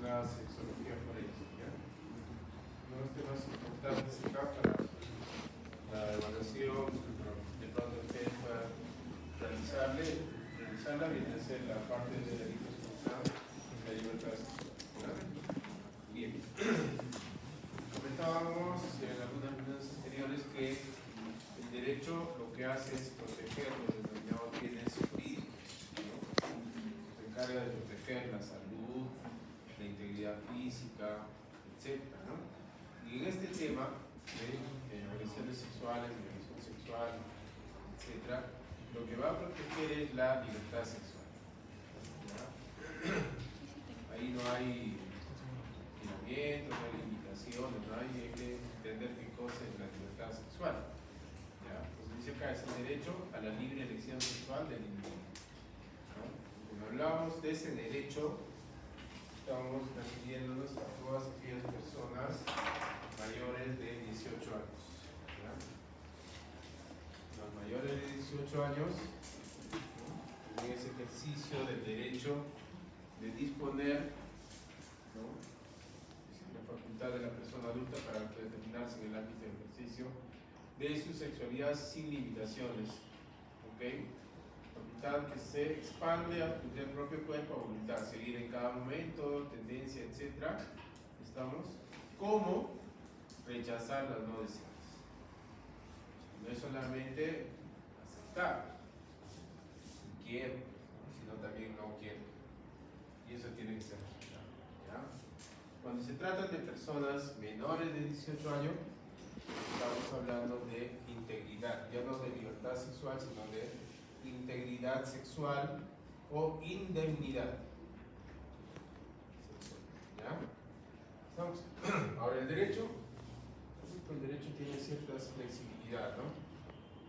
la sexología forense. ¿Ya? Unos temas importantes acá para la evaluación, de pronto ustedes para realizarla viene a ser la parte de delitos causados en la libertad sexual. Bien. Comentábamos en algunas reuniones anteriores que el derecho lo que hace es proteger los determinados bienes jurídicos, ¿no? Se encarga de proteger la salud, la integridad física, etc., ¿no? Y en este tema de agresiones sexuales, de agresión sexual, etc., lo que va a proteger es la libertad sexual, ¿ya? Ahí no hay lineamientos, no hay limitaciones, no hay que entender qué cosa es la libertad sexual. ¿Ya? Pues dice acá, es el derecho a la libre elección sexual del individuo, ¿no? Cuando hablábamos de ese derecho, estamos refiriéndonos a todas aquellas personas mayores de 18 años. ¿Ya? Los mayores de 18 años, ¿no?, en ese ejercicio del derecho de disponer, ¿no?, la facultad de la persona adulta para determinarse en el ámbito del ejercicio de su sexualidad sin limitaciones, ¿ok? Facultad que se expande del propio cuerpo a voluntad, seguir en cada momento, tendencia, etc. ¿Estamos? ¿Cómo rechazar las no deseadas? No es solamente aceptar, quiero, sino también no quiero. Y eso tiene que ser respetado, ¿ya? Cuando se trata de personas menores de 18 años, estamos hablando de integridad, ya no de libertad sexual, sino de integridad sexual o indemnidad sexual, ¿ya? ¿Estamos? Ahora el derecho tiene ciertas flexibilidad, ¿no?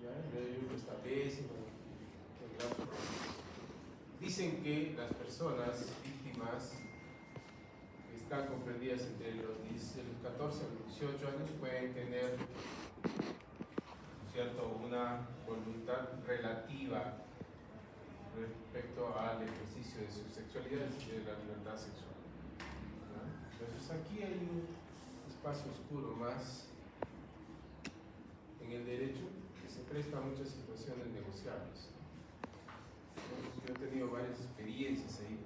¿Ya? El derecho lo establece, dicen que las personas víctimas que están comprendidas entre los 14 a los 18 años pueden tener, ¿cierto?, una voluntad relativa respecto al ejercicio de su sexualidad y de la libertad sexual, ¿no? Entonces aquí hay un espacio oscuro más en el derecho que se presta a muchas situaciones negociables. Entonces, yo he tenido varias experiencias ahí,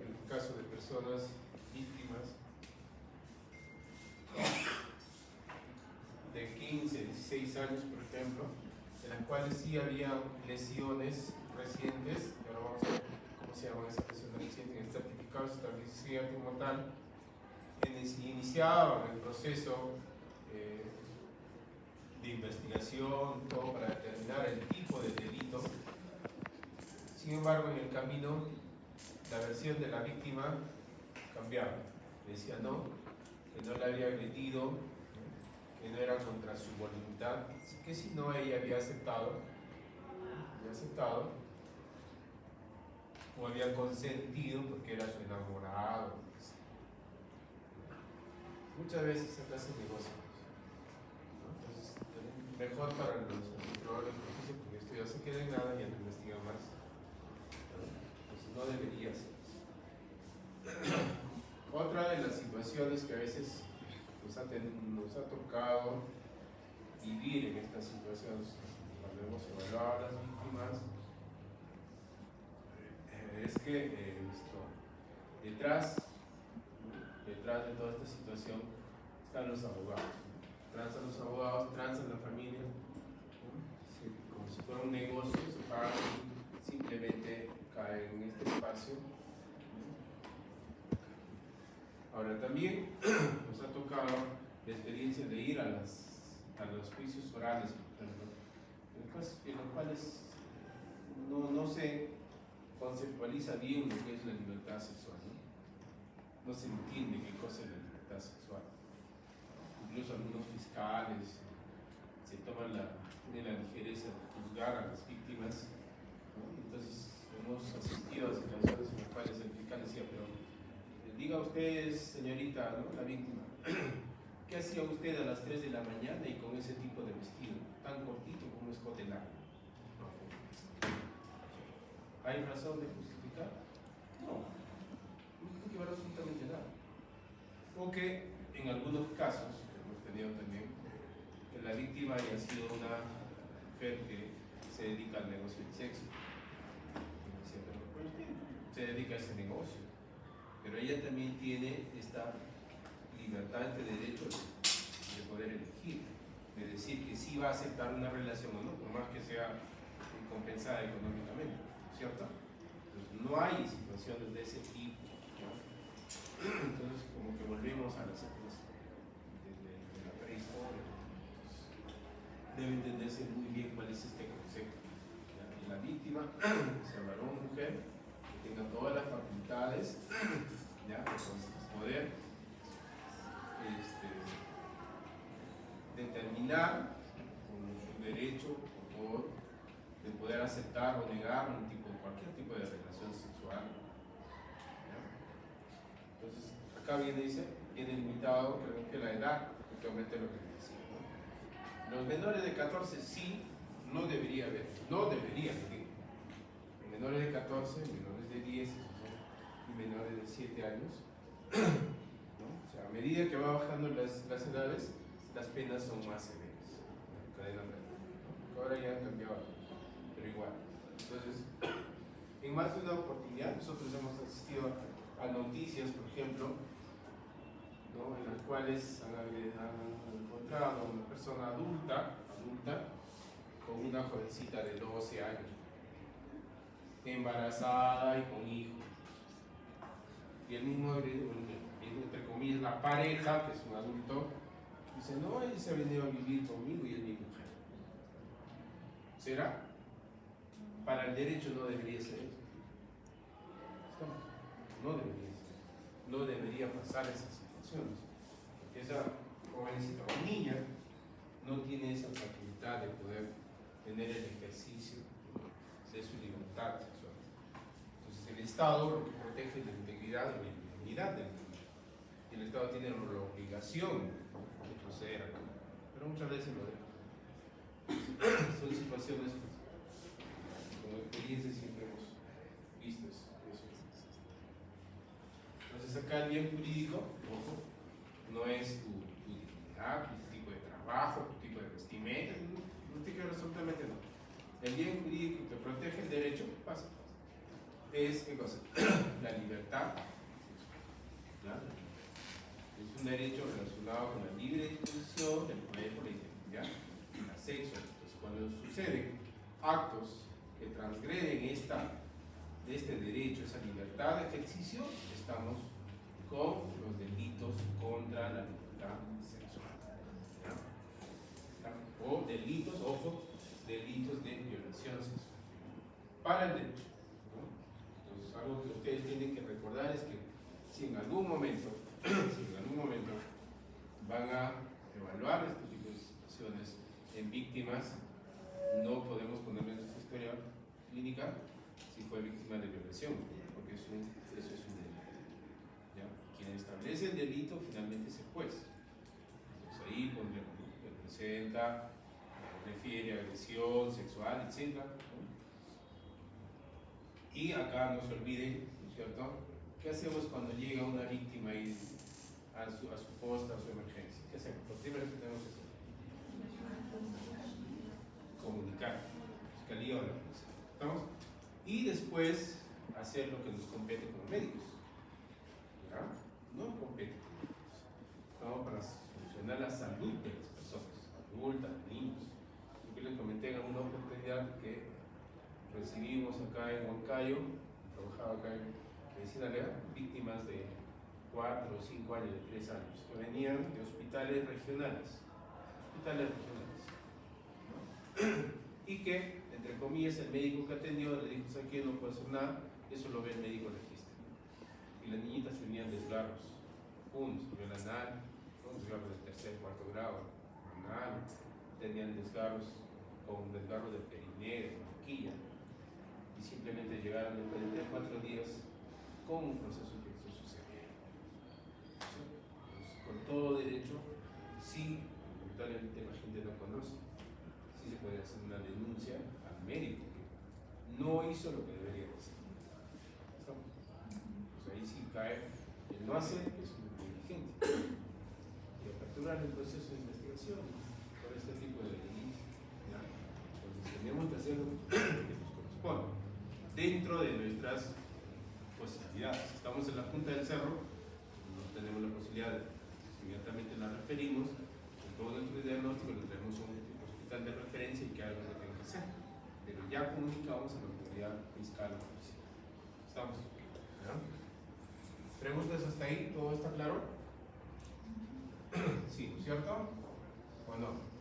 en el caso de personas víctimas de 15, 16 años, por ejemplo, en las cuales sí había lesiones recientes, y ahora vamos a ver cómo se llaman esas lesiones recientes, en el certificado se establecía como tal, iniciaban el proceso de investigación, todo para determinar el tipo de delito. Sin embargo, en el camino, la versión de la víctima cambiaba. Decía no, que no la había agredido, que no era contra su voluntad, que si no ella había aceptado, o había consentido porque era su enamorado. Muchas veces se hace negocio, ¿no? Entonces, mejor para los administradores de justicia, porque esto ya se queda en nada y ya no investigan más, ¿no? Entonces no debería ser. Otra de las situaciones que a veces nos ha tocado vivir en estas situaciones, cuando hemos evaluado a las víctimas, es que detrás de toda esta situación están los abogados. Transan los abogados, transan la familia, ¿no? Como si fuera un negocio, se pagan y simplemente caen en este espacio. Ahora también nos ha tocado la experiencia de ir a los juicios orales, por ejemplo, en los cuales no se conceptualiza bien lo que es la libertad sexual, ¿no? No se entiende qué cosa es la libertad sexual. Incluso algunos fiscales se toman la ligereza de juzgar a las víctimas, ¿no? Entonces hemos asistido a situaciones en las cuales el fiscal decía, pero diga usted, señorita, ¿no?, la víctima, ¿qué hacía usted a las 3 de la mañana y con ese tipo de vestido, tan cortito como un escote largo? ¿Hay razón de justificar? No, no tiene que ver absolutamente nada. O que en algunos casos, que hemos tenido también, que la víctima haya sido una mujer que se dedica al negocio del sexo. Se dedica a ese negocio. Pero ella también tiene esta libertad, este derecho de poder elegir. De decir que sí va a aceptar una relación o no, por más que sea compensada económicamente, ¿cierto? Entonces, no hay situaciones de ese tipo, ¿no? Entonces, como que volvemos a las épocas de la prehistoria. Debe entenderse muy bien cuál es este concepto. ¿Ya? Y la víctima, sea varón o mujer, que tenga todas las facultades, ¿ya? Entonces, poder determinar con su derecho de poder aceptar o negar cualquier tipo de relación sexual. ¿Ya? Entonces, acá viene limitado, creo que la edad, efectivamente lo que les decía, ¿no? Los menores de 14 sí, no debería haber, digo. Menores de 14, menores de 10, y menores de 7 años, ¿no? O sea, a medida que va bajando las edades, las penas son más severas, ¿no? Cadena perpetua, ¿no? Ahora ya han cambiado, pero igual. Entonces, en más de una oportunidad, nosotros hemos asistido a noticias, por ejemplo, ¿no? En las cuales han encontrado a una persona adulta con una jovencita de 12 años, embarazada y con hijos. Y el mismo, entre comillas, la pareja, que es un adulto, dice, no, él se ha venido a vivir conmigo y es mi mujer. ¿Será? Para el derecho no debería ser eso. No debería ser. No debería pasar esas situaciones. Porque esa jovencita o niña no tiene esa facultad de poder tener el ejercicio de su libertad sexual. Entonces el Estado lo que protege es la integridad y la dignidad del niño. Y el Estado tiene la obligación de proceder a ello. Pero muchas veces lo deja. Son situaciones que como experiencia siempre hemos visto eso. Entonces acá el bien jurídico, ojo, no es tu dignidad, tu tipo de trabajo, tu tipo de vestimenta, no te quiero absolutamente no. El bien jurídico que protege el derecho, pasa. Es, ¿qué cosa? La libertad. ¿Ya? Es un derecho relacionado con la libre disposición del poder por la identidad y la sexo. Entonces, cuando suceden actos que transgreden este derecho, esa libertad de ejercicio, estamos con los delitos contra la libertad sexual. ¿Ya? O delitos, ojo, delitos de violación sexual. Para el derecho. ¿No? Entonces, algo que ustedes tienen que recordar es que si en algún momento van a evaluar este tipo de situaciones en víctimas, no podemos ponerle en nuestra historia clínica si fue víctima de violación, porque eso es un delito. ¿Ya? Quien establece el delito finalmente es el juez. Entonces ahí representa, refiere a agresión sexual, etc. ¿No? Y acá no se olviden, ¿no es cierto? ¿Qué hacemos cuando llega una víctima a su posta, a su emergencia? ¿Qué hacemos? Lo primero que tenemos que hacer, comunicar, fiscalía o la policía. ¿Estamos? Y después hacer lo que nos compete como médicos. ¿Ya? No compete. Estamos para solucionar la salud de las personas, adultas, niños. Yo que les comenté en alguna oportunidad que recibimos acá en Huancayo, trabajaba acá en medicina legal, víctimas de 4 o 5 años, de 3 años, que venían de hospitales regionales. ¿No? Y que, entre comillas, el médico que atendió le dijo, ¿sabes qué? No puedo hacer nada, eso lo ve el médico legista. Y las niñitas tenían desgarros profundos, nivel anal, desgarros de 3er, 4er grado, anal, tenían desgarros con desgarro de perineo, de boquilla, y simplemente llegaron después de 3 o 4 días con un proceso infeccioso severo. Entonces, con todo derecho, sí, lamentablemente la gente no conoce, sí se puede hacer una denuncia al médico que no hizo lo que debería hacer. ¿Estamos? Pues ahí sí cae, el no hacer es un negligente. capturar el proceso de investigación por este tipo de delitos. ¿Ya? Entonces tenemos que hacer lo que nos corresponde dentro de nuestras posibilidades. Si estamos en la punta del cerro, no tenemos la posibilidad de, inmediatamente la referimos, con todo nuestro diagnóstico le traemos un hospital de referencia y que haga lo que tenga que hacer. Pero ya comunicamos a la autoridad fiscal o policial. ¿Estamos? ¿Ya? ¿Preguntas hasta ahí? ¿Todo está claro? Sí, ¿no es cierto? ¿O no?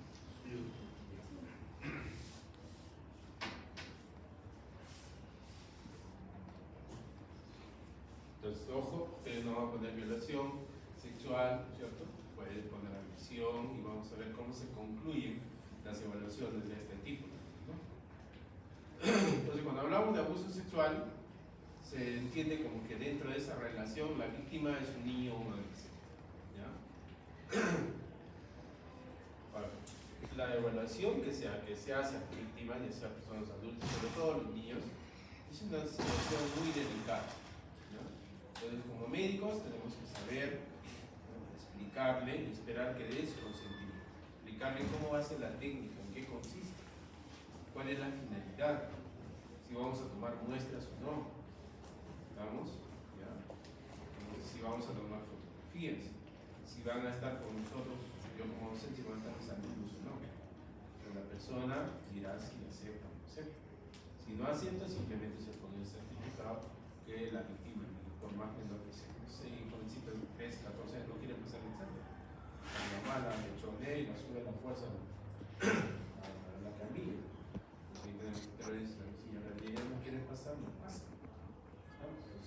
Entonces, ojo, ustedes no van a poner violación sexual, ¿no es cierto? Pueden poner agresión y vamos a ver cómo se concluyen las evaluaciones de este tipo, ¿no? Entonces, cuando hablamos de abuso sexual, se entiende como que dentro de esa relación la víctima es un niño o un adolescente, ¿ya? Ahora, la evaluación que se hace a la víctima, ya sea personas adultas, sobre todo los niños, es una situación muy delicada, ¿no? Entonces, como médicos tenemos que saber, ¿no?, explicarle y esperar que dé su consentimiento, explicarle cómo va a ser la técnica, en qué consiste, cuál es la finalidad, si vamos a tomar muestras o no, ¿estamos? ¿Ya? Entonces, si vamos a tomar fotografías, si van a estar con nosotros, yo como docente, si van a estar mis amigos o no. Pero la persona dirá si acepta o no acepta. Si no acepta, simplemente se pone el certificado que la víctima, por más menor que sea, no sé, jovencita de 13, 14 años, no quiere pasar el examen. La mamá la mechonea y la sube a la fuerza a la camilla. Entonces, tenemos que traer esa señora, y ella no quiere pasar, no pasa.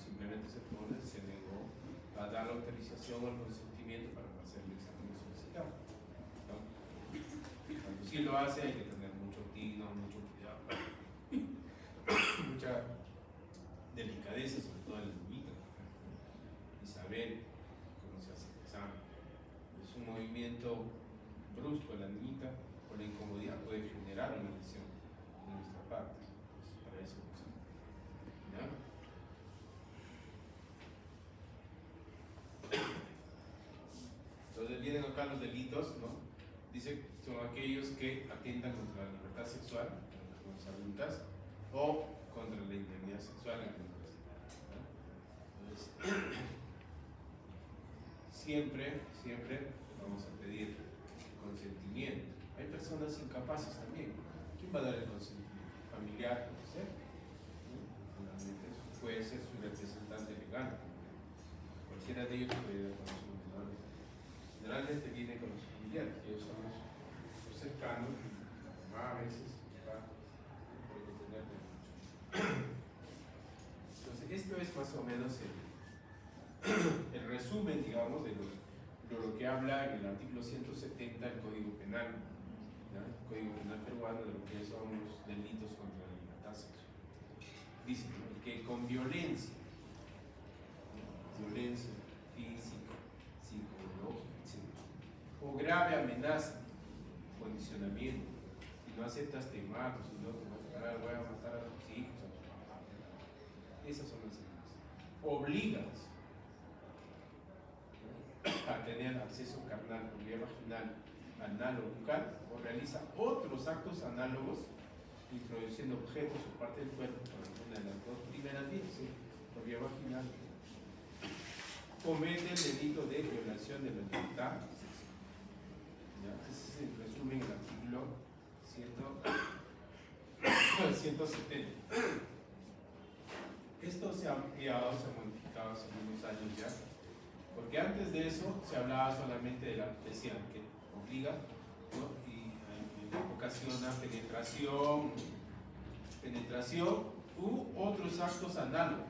Simplemente se pone, se negó a dar la autorización o el consentimiento para hacer el examen solicitado, ¿no? Cuando sí lo hace, hay que tener mucho tino, mucho cuidado, mucha delicadeza, sobre todo en la niñita, y saber cómo se hace el examen. Es un movimiento brusco en la niñita, por la incomodidad puede generar una lesión de nuestra parte. Pues para eso, ¿ya? Entonces vienen acá los delitos, ¿no? Dice que son aquellos que atentan contra la libertad sexual en las personas adultas o contra la integridad sexual en menores. Entonces, siempre vamos a pedir consentimiento. Hay personas incapaces también. ¿Quién va a dar el consentimiento? Familiar, puede ser. Finalmente, puede ser su representante legal. Cualquiera de ellos puede dar consentimiento. Generalmente viene con los familiares, que ellos son los cercanos, a veces, puede tener mucho. Entonces, esto es más o menos el resumen, digamos, de lo que habla en el artículo 170 del Código Penal, ¿ya? El Código Penal peruano, de lo que son los delitos contra la libertad sexual. Dice, ¿no?, que con violencia física, psicológica, o grave amenaza, condicionamiento, si no aceptas te mato, si no te voy a matar a tus hijos, a tu papá. Esas son las amenazas. Obligas a tener acceso carnal por vía vaginal, anal o bucal, o realiza otros actos análogos introduciendo objetos o parte del cuerpo por alguna de las dos primeras vías, ¿sí?, por vía vaginal, comete el delito de violación de la libertad sexual. Ese es el resumen del artículo 170. Esto se ha ampliado, se ha modificado hace unos años ya, porque antes de eso se hablaba solamente de la, decían que obliga, ¿no?, y ocasiona penetración u otros actos análogos.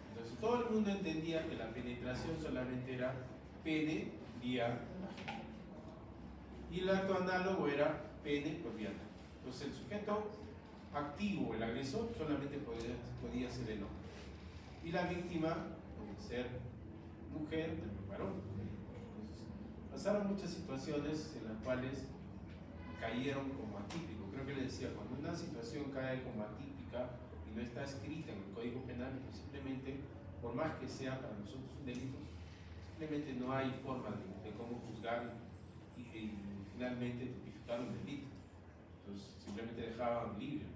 Entonces todo el mundo entendía que la penetración solamente era pene vía vaginal y el acto análogo era pene por vía anal. Entonces el sujeto activo, el agresor, solamente podía ser el hombre y la víctima podía ser mujer o varón. Entonces pasaron muchas situaciones en las cuales cayeron como atípico. Creo que le decía, cuando una situación cae como atípica y no está escrita en el Código Penal, pues simplemente, por más que sea para nosotros un delito, Simplemente no hay forma de cómo juzgar y finalmente tipificar un delito. Entonces simplemente dejaban libres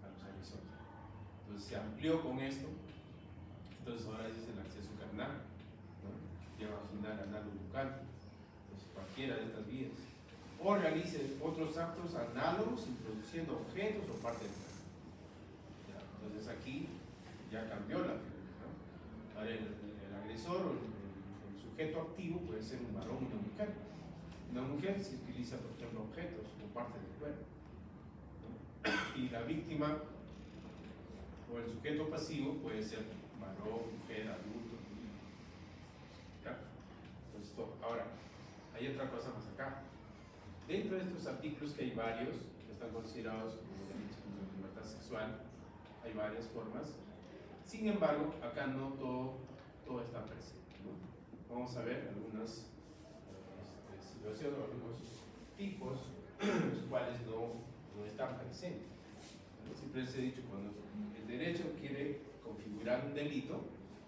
a los agresores. Entonces se amplió con esto. Entonces ahora es el acceso carnal, ¿no? Vía vaginal, anal o bucal. Entonces cualquiera de estas vías. O realice otros actos análogos introduciendo objetos o partes del cuerpo. Entonces aquí ya cambió la figura, ¿no? Ahora el agresor o el sujeto activo puede ser un varón y una mujer. Una mujer se utiliza, por ejemplo, objetos o partes del cuerpo, ¿no? Y la víctima o el sujeto pasivo puede ser varón, mujer, adulto. ¿Ya? Entonces, ahora, hay otra cosa más acá. Dentro de estos artículos, que hay varios que están considerados como delitos contra la libertad sexual, hay varias formas. Sin embargo, acá no todo está presente, ¿no? Vamos a ver algunas situaciones, algunos tipos, los cuales no están presentes. Siempre les he dicho, cuando el derecho quiere configurar un delito,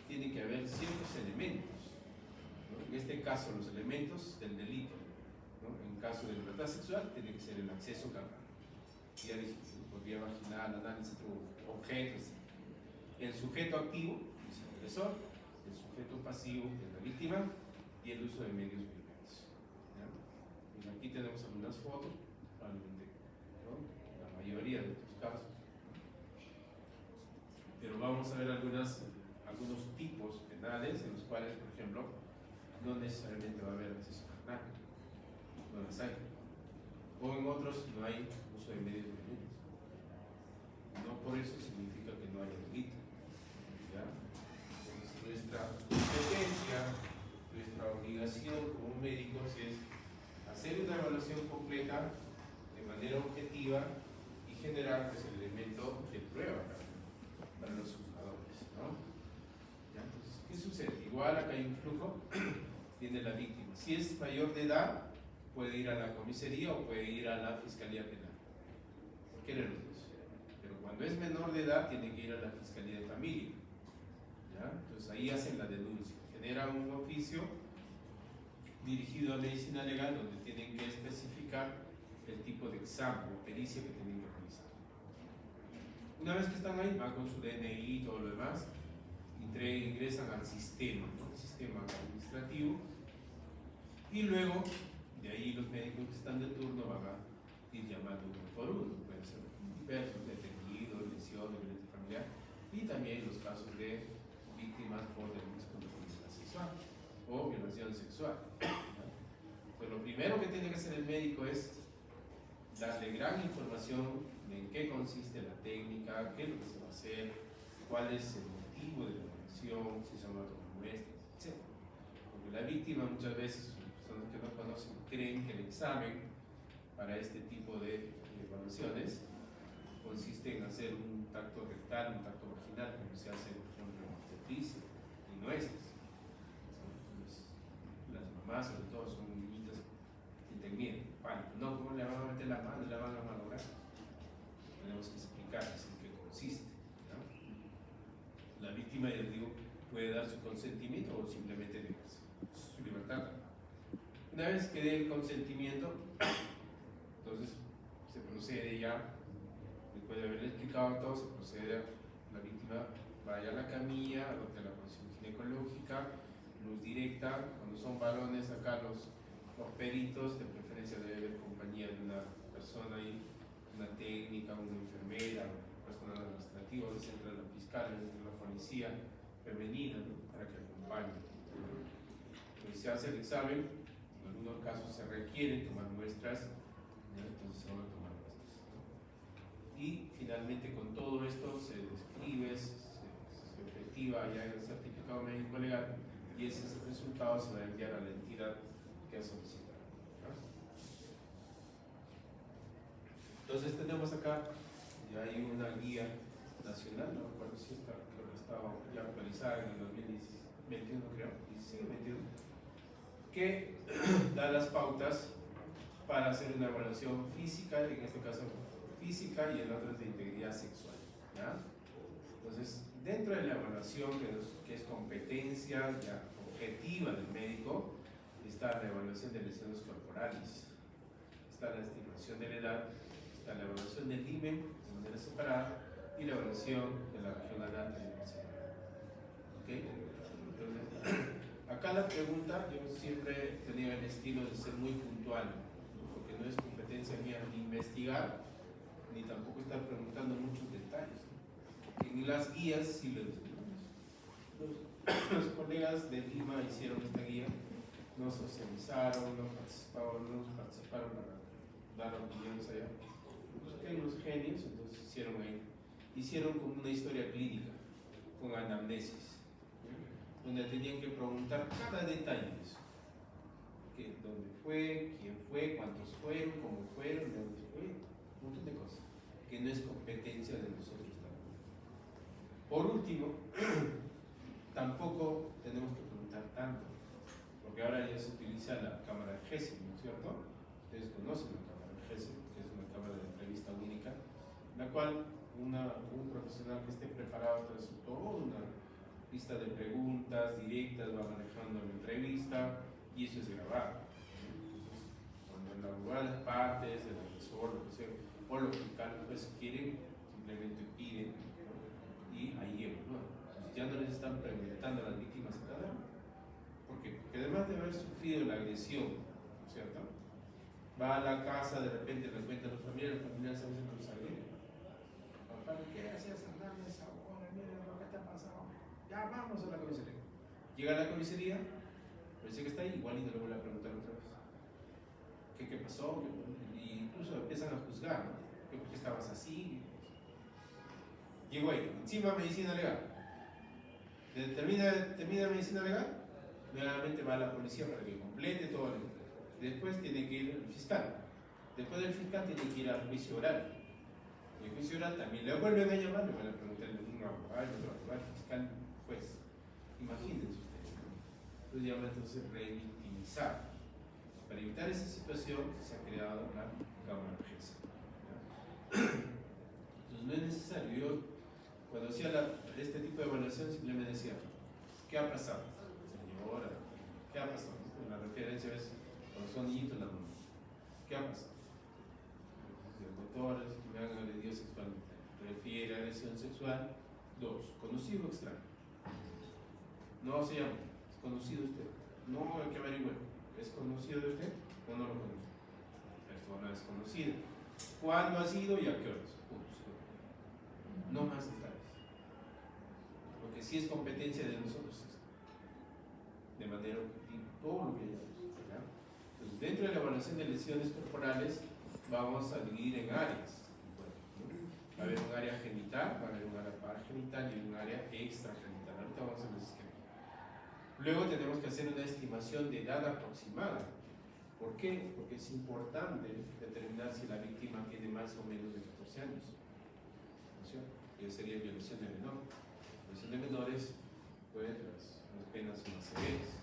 tiene que haber ciertos elementos, ¿no? En este caso, los elementos del delito, ¿no? En caso de libertad sexual, tiene que ser el acceso carnal. Ya dije, por vía vaginal, análisis, objetos. El sujeto activo, es el agresor, el sujeto pasivo, que es la víctima, y el uso de medios violentos. Y aquí tenemos algunas fotos, probablemente, ¿no? La mayoría de estos casos. Pero vamos a ver algunos tipos penales en los cuales, por ejemplo, no necesariamente va a haber acceso carnal, no las hay. O en otros no hay uso de medios violentos. No por eso significa que no haya delito. ¿Ya? Entonces, nuestra competencia, nuestra obligación como médicos es hacer una evaluación completa de manera objetiva y generar pues, el elemento de prueba para los juzgadores, ¿no? ¿Ya? Entonces, ¿qué sucede? Igual acá hay un flujo, tiene la víctima. Si es mayor de edad, puede ir a la comisaría o puede ir a la fiscalía penal. Cualquiera de los dos. Pero cuando es menor de edad, tiene que ir a la fiscalía de familia. ¿Ya? Entonces ahí hacen la denuncia. Generan un oficio dirigido a medicina legal donde tienen que especificar el tipo de examen o pericia que tienen que realizar. Una vez que están ahí, van con su DNI y todo lo demás, ingresan al sistema, ¿no? El sistema administrativo, y luego de ahí los médicos que están de turno van a ir llamando uno por uno. Pueden ser diversos, detenidos, lesiones, violencia familiar, y también los casos de víctimas por delitos contra la libertad sexual o violación sexual. Pues lo primero que tiene que hacer el médico es darle gran información de en qué consiste la técnica, qué es lo que se va a hacer, cuál es el motivo de la evaluación, si son muestras, etc. Porque la víctima muchas veces, personas que no conocen, creen que el examen para este tipo de evaluaciones consiste en hacer un tacto rectal, un tacto vaginal, como se hace por ejemplo en obstetricia, y no es eso. Entonces, las mamás sobre todo son niñitas que tienen miedo, pánico. No, ¿cómo le van a meter la mano y la van a malograr? Tenemos que explicarles en qué consiste, ¿no? La víctima, ya les digo, puede dar su consentimiento o simplemente negarse su libertad. Una vez que dé el consentimiento, entonces se procede ya, después de haberle explicado todo, se procede a la víctima vaya a la camilla, adopte la posición ginecológica, luz directa. Cuando son varones, acá los peritos, de preferencia debe haber compañía de una persona ahí, una técnica, una enfermera, personal administrativo, a veces entra la fiscal, a veces entra la policía femenina, ¿no? Para que acompañe. Entonces se hace el examen, en algunos casos se requieren tomar muestras, ¿no? Entonces se van a tomar muestras, ¿no? Y finalmente con todo esto se describe, se objetiva ya en el certificado médico legal, y ese resultado se va a enviar a la entidad que ha solicitado, ¿no? Entonces tenemos acá, ya hay una guía nacional, no recuerdo si está, creo que estaba ya actualizada en el 2021, creo, 2021, que da las pautas para hacer una evaluación física, en este caso física, y en otras de integridad sexual, ¿ya? Entonces, dentro de la evaluación, que es competencia ya objetiva del médico está la evaluación de lesiones corporales, está la estimación de la edad, está la evaluación del IME de manera separada y la evaluación de la región anal también separada. ¿Ok? Entonces, acá la pregunta, yo siempre he tenido el estilo de ser muy puntual, ¿no? Porque no es competencia mía ni investigar, ni tampoco estar preguntando muchos detalles. En las guías sí les los colegas de Lima hicieron esta guía, no socializaron, no participaron para dar opiniones allá. Busqué los genios, entonces hicieron como una historia clínica, con anamnesis, ¿no? Donde tenían que preguntar cada detalle de eso. ¿Dónde fue? ¿Quién fue? ¿Cuántos fueron? ¿Cómo fueron? ¿De dónde fue? Un montón de cosas que no es competencia de nosotros tampoco. Por último, tampoco tenemos que preguntar tanto, porque ahora ya se utiliza la cámara de Gesell, ¿no es cierto? Ustedes conocen la cámara de Gesell, que es una cámara de entrevista única, en la cual un profesional que esté preparado tras toda una lista de preguntas directas va manejando la entrevista y eso es grabado. Entonces, cuando algunas partes del asesor, lo que sea, o lo que pues quieren, simplemente piden, ¿no? Y ahí llegan, ¿no? Entonces ya no les están preguntando a las víctimas cada uno. Porque además de haber sufrido la agresión, ¿no es cierto? Va a la casa, de repente le cuenta a los familiares a veces no saben. Papá, ¿qué hacías andando esa hora? Mira lo que te ha pasado. Ya vamos a la comisaría. Llega a la comisaría, parece que está ahí, igual y no le vuelve a preguntar otra vez. ¿Qué pasó? Y incluso empiezan a juzgar, ¿no? ¿Por qué estabas así? Llegó ahí, encima medicina legal. Termina medicina legal, nuevamente va a la policía para que complete todo. Después tiene que ir al fiscal. Después del fiscal tiene que ir al juicio oral. Y el juicio oral también le vuelven a llamar, le van a preguntar un abogado, otro abogado, fiscal, juez. Imagínense ustedes, ¿no? Entonces llama entonces revictimizar. Para evitar esa situación se ha creado la cámara de Gesell. Entonces no es necesario. Yo cuando hacía este tipo de evaluación simplemente decía, ¿qué ha pasado? Señora, ¿qué ha pasado? La referencia es cuando son niñitos la mamá. ¿Qué ha pasado? El doctor me han agredido sexualmente. Refiere a agresión sexual. 2. Conocido o extraño. No se llama. ¿Es conocido usted? No, hay que averiguar. ¿Es conocido de usted o no lo conoce? Persona desconocida. ¿Cuándo ha sido y a qué horas? No más detalles. Lo que sí es competencia de nosotros es de manera objetiva todo lo que hayamos. Entonces, dentro de la evaluación de lesiones corporales vamos a dividir en áreas. Va a haber un área genital, va a haber un área paragenital y un área extragenital. Ahorita vamos a ver el esquema. Luego tenemos que hacer una estimación de edad aproximada. ¿Por qué? Porque es importante determinar si la víctima tiene más o menos de 14 años. ¿No es cierto? Que sería violación de menor. Violación de menores, pues las penas son más severas.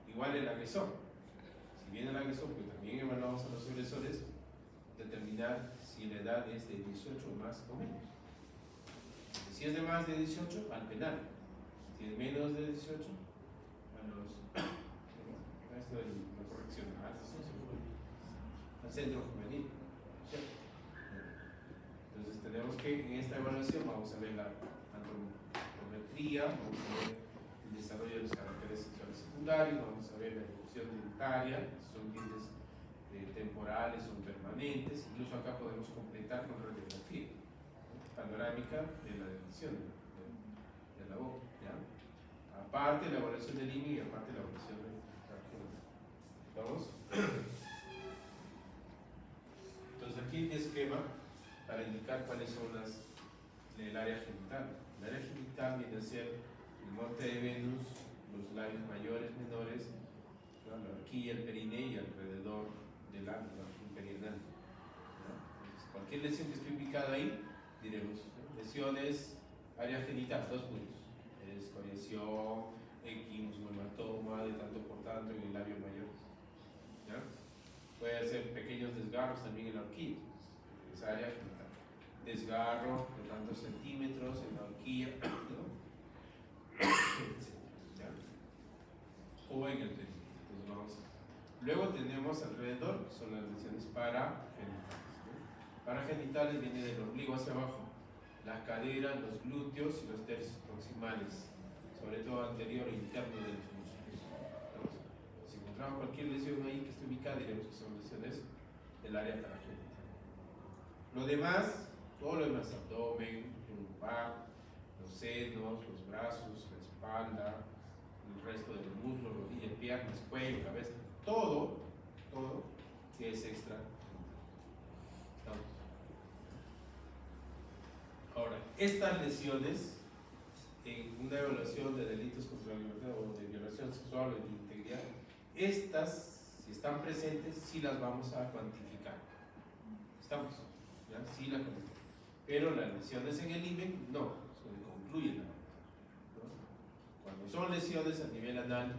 Igual el agresor. Si viene el agresor, pues también evaluamos a los agresores, determinar si la edad es de 18 o más o menos. Si es de más de 18, al penal. Si es menos de 18, a los esto de la corrección al centro juvenil, ¿cierto? Entonces tenemos que en esta evaluación vamos a ver la antropometría, vamos a ver el desarrollo de los caracteres sexuales secundarios, vamos a ver la evolución dentaria, son dientes temporales o permanentes, incluso acá podemos completar con radiografía panorámica de la dentición de la boca, ¿ya? Aparte la evaluación del IMI y aparte la evaluación de la región. ¿Vamos? Entonces aquí el esquema para indicar cuáles son el área genital. El área genital viene a ser el monte de Venus, los labios mayores, menores, ¿no? La horquilla, el perineo y alrededor del ano, el perianal. Cualquier lesión que esté ubicada ahí, diremos, ¿no? Lesiones, área genital, 2 puntos. Escoriación, equimosis, hematoma, de tanto por tanto en el labio mayor. ¿Ya? Puede hacer pequeños desgarros también en la horquilla, esa área genital. Desgarro de tantos centímetros en la horquilla, ¿no? ¿Ya? o en el períneum. Entonces vamos a... Luego tenemos alrededor, que son las lesiones paragenitales. Paragenitales viene del ombligo hacia abajo, la cadera, los glúteos y los tercios proximales, sobre todo anterior e interno de los músculos. ¿No? Si encontramos cualquier lesión ahí que esté ubicada, diremos que son lesiones del área paragenital. Lo demás, todo lo demás, abdomen, lumbar, los senos, los brazos, la espalda, el resto de los músculos, rodillas, piernas, cuello, cabeza, todo que es extra. Ahora, estas lesiones en una evaluación de delitos contra la libertad o de violación sexual o de integridad, estas, si están presentes, sí las vamos a cuantificar. ¿Estamos? ¿Ya? Sí las cuantificamos. Pero las lesiones en el IMEC no, se concluyen. ¿No? Cuando son lesiones a nivel anal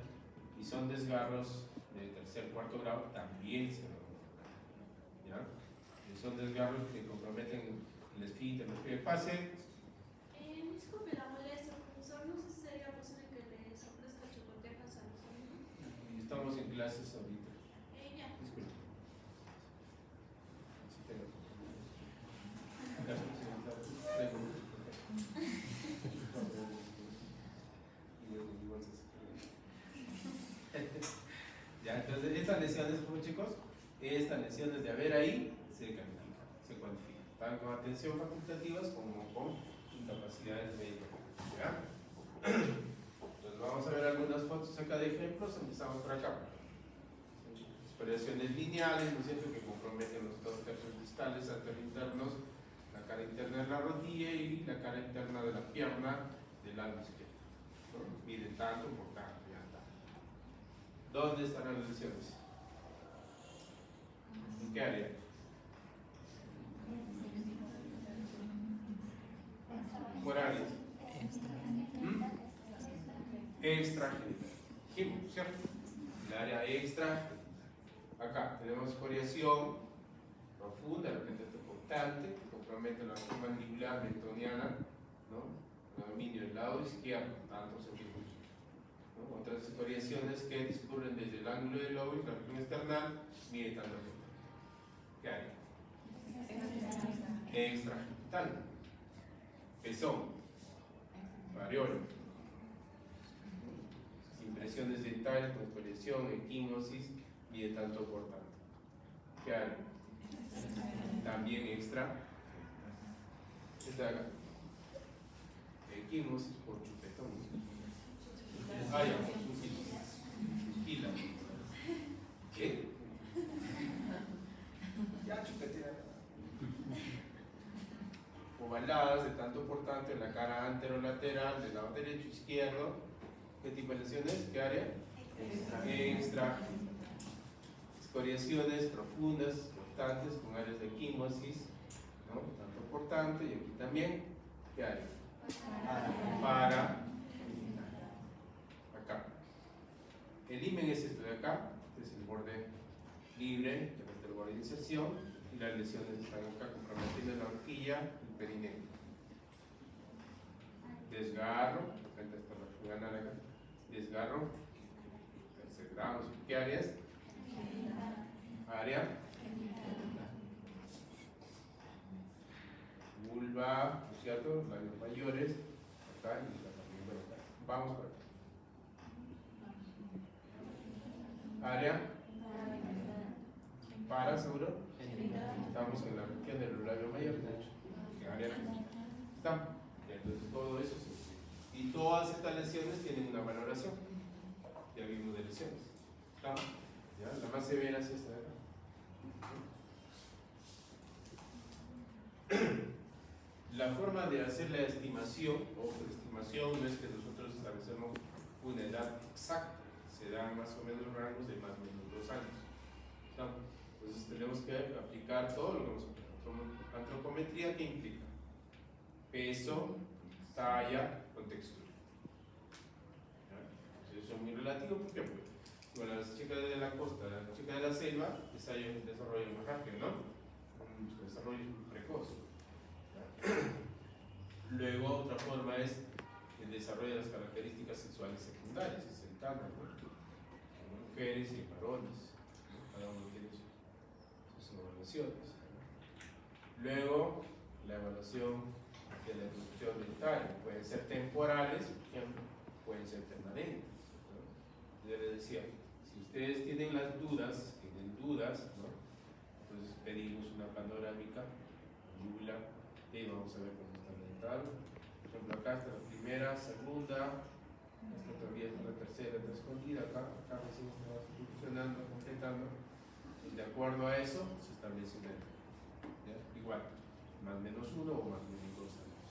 y son desgarros de tercer, cuarto grado, también se van a cuantificar. ¿Ya? Y son desgarros que comprometen el esfínter, el pase. Disculpe la molestia, profesor, no sé si sería posible que les ofrezca chocotejas a los alumnos. Estamos en clases ahorita. Ya. Disculpe. Ya, entonces estas lesiones, chicos, estas lesiones de haber ahí se califican, se cuantifican, tanto con atención facultativas como con incapacidades médicas. ¿Ya? Entonces vamos a ver algunas fotos acá de ejemplos. Empezamos por acá. Expresiones lineales, ¿no es cierto?, que comprometen los dos tercios distales anterointernos, la cara interna de la rodilla y la cara interna de la pierna del lado izquierdo. ¿No? Miden tanto por tanto, ya está. ¿Dónde están las lesiones? ¿En qué área? ¿Por áreas? Extragenital. ¿Cierto? El área extra. Acá tenemos escoriación profunda, de repente importante, que compromete la zona mandibular mentoniana, ¿no? El dominio del lado izquierdo, tanto centímetros. ¿No? Otras escoriaciones que discurren desde el ángulo del lóbulo y la región external, mide tanto. ¿Qué área? Extragenital. Pezón, variolo. Impresiones dentales con escoriación, equimosis, mide tanto por tanto. ¿Qué área? También extra. Esta de acá. Equimosis por chupetón. Ah, ya, pupila. ¿Qué? Ya, chupetea. Ovaladas de tanto por tanto en la cara anterolateral del lado derecho, izquierdo. ¿Qué tipo de lesiones? ¿Qué área? Extra. Escoriaciones profundas, cortantes, con áreas de equimosis, ¿no? Tanto por tanto, y aquí también, ¿qué área? Para. Acá. El himen es esto de acá, este es el borde libre, este es el borde de inserción, y las lesiones están acá comprometiendo la horquilla y el perineo. Desgarro, frente hasta la jugada acá. Desgarro, tercer grado, ¿qué áreas? Área vulva, ¿no es cierto? Labios mayores, acá y también por acá. Vamos por acá. Área para, seguro. Estamos en la región del labio mayor, de hecho. ¿Qué área? Está. Entonces todo eso sí. Y todas estas lesiones tienen una valoración. Ya vimos de lesiones. ¿Está? ¿Ya? La más severa es esta de acá. La forma de hacer la estimación, o la estimación no es que nosotros establecemos una edad exacta, se dan más o menos rangos de más o menos 2 años. ¿No? Entonces tenemos que aplicar todo lo que hemos aplicado. Antropometría, ¿qué implica? Peso, talla, con textura. Entonces eso es muy relativo, ¿por qué? Porque bueno, las chicas de la costa, las chicas de la selva, les hay un desarrollo más rápido, ¿no? Un desarrollo precoz. Luego, otra forma es el desarrollo de las características sexuales secundarias, es el TANA, ¿no? mujeres y varones, ¿no? Cada uno tiene sus evaluaciones, ¿no? Luego, la evaluación de la evolución dentaria, pueden ser temporales, por ejemplo, pueden ser permanentes, ¿no? Yo les decía, si ustedes tienen dudas, ¿no? Entonces pedimos una panorámica, yugula, y vamos a ver cómo está el dental. Por ejemplo, acá está la primera, segunda, esta todavía es la tercera, está escondida, acá recién está funcionando, completando, y de acuerdo a eso se establece un dental, ¿ya? Igual, más menos 1 o más menos 2 años.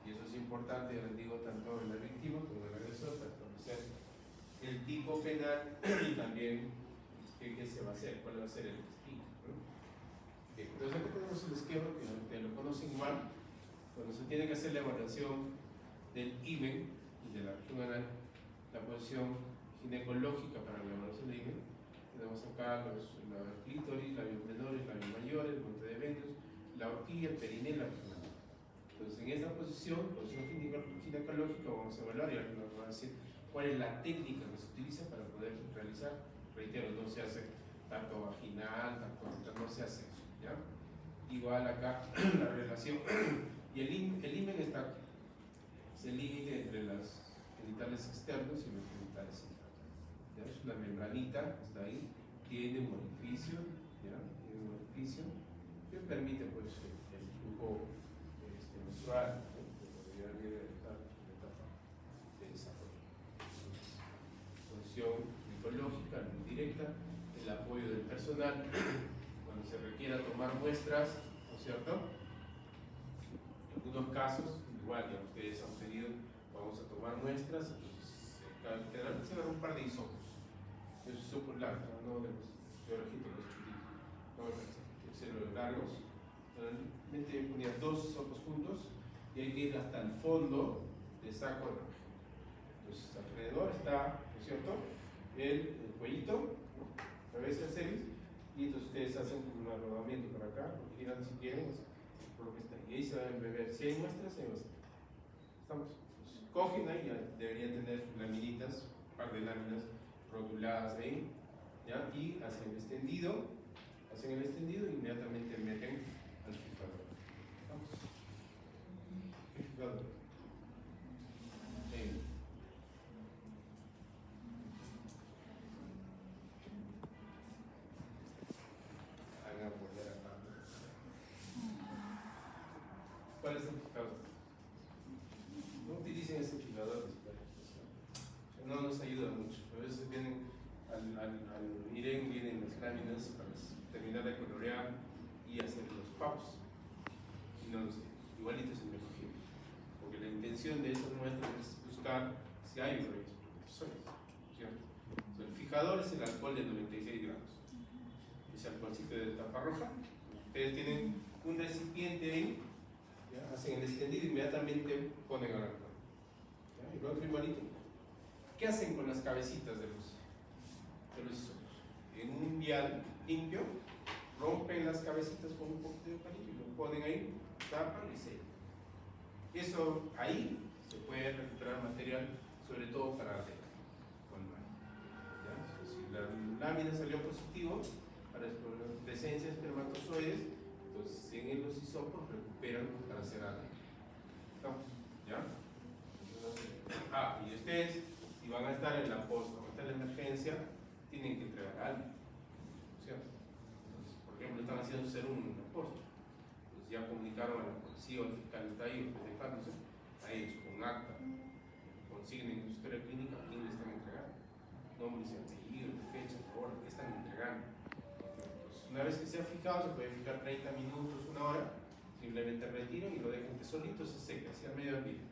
Y eso es importante, ya les digo, tanto en la víctima como en el agresor, para conocer el tipo penal y también qué se va a hacer, cuál va a ser el destino, ¿no? Bien, entonces aquí tenemos el esquema que ustedes lo conocen igual. Cuando se tiene que hacer la evaluación del IMEN y de la región anal, la posición ginecológica para la evaluación del IMEN, tenemos acá la clítoris, labios menores, labios mayores, el monte de Venus, la horquilla, el perineo y la región anal. Entonces, en esta posición ginecológica, vamos a evaluar y ahora nos va a decir cuál es la técnica que se utiliza para poder realizar. Reitero, no se hace tacto vaginal, no se hace eso, ¿ya? Igual acá la relación y el himen está aquí, es el límite entre los genitales externos y los genitales internos, ¿ya? Es una membranita, está ahí, tiene un orificio, ¿ya? Tiene un orificio que permite pues el flujo menstrual, ¿no? Que podría estar en la etapa de desarrollo. Función ginecológica, muy directa, el apoyo del personal cuando se requiera tomar muestras, ¿no es cierto? En algunos casos, igual ya ustedes han pedido, vamos a tomar muestras, entonces generalmente se agarra un par de hisopos, esos hisopos largos, no de los georgitos, los churitos, no me parece, ser los largos. Generalmente yo ponía 2 hisopos juntos y hay que ir hasta el fondo del saco de la región. Entonces alrededor está, ¿no es cierto?, el cuellito, cabeza del cervix, y entonces ustedes hacen un rodamiento para acá, lo giran si quieren, por lo que está ahí. Y ahí se van a beber, si hay muestras, hay muestras. ¿Estamos? Entonces, cogen ahí, ya deberían tener sus laminitas, un par de láminas rotuladas ahí, ¿ya? Y hacen el extendido y inmediatamente meten al fijador. ¿Estamos? ¿Qué fijador? Ahí. ¿Cuál es el fijador? No utilicen ese fijador después. No nos ayuda mucho. A veces vienen al IREN, vienen las láminas para terminar de colorear y hacer los papos. Y no nos igualito es el mejor. Porque la intención de estas muestras es buscar si hay rayos protectores, ¿cierto? O sea, el fijador es el alcohol de 96 grados. Ese alcoholcito de tapa roja. Ustedes tienen un recipiente ahí, ¿ya? Hacen el extendido y inmediatamente ponen al alcohol. ¿Ya? Y el otro igualito. ¿Qué hacen con las cabecitas de los hisopos? En un vial limpio, rompen las cabecitas con un poquito de palillo y lo ponen ahí, tapan y sellan. Eso ahí se puede recuperar material, sobre todo para la tela, cuando hay. ¿Ya? Si la lámina salió positivo para la presencia de espermatozoides, entonces en los hisopos recuperan para hacer ADN. ¿Estamos? ¿Ya? Y ustedes, si van a estar en la post, van a estar en la emergencia, tienen que entregar algo, ¿cierto? Entonces, por ejemplo, están haciendo un serum en la post. Pues ya comunicaron a la policía o al fiscal está ahí, dejándose a ellos con acta, consignen su historia clínica a quién le están entregando, nombres y apellidos, fecha, hora, qué están entregando. Pues una vez que se ha fijado, se puede fijar 30 minutos, 1 hora, simplemente retiran y lo dejan que solito se seque, hacia medio ambiente.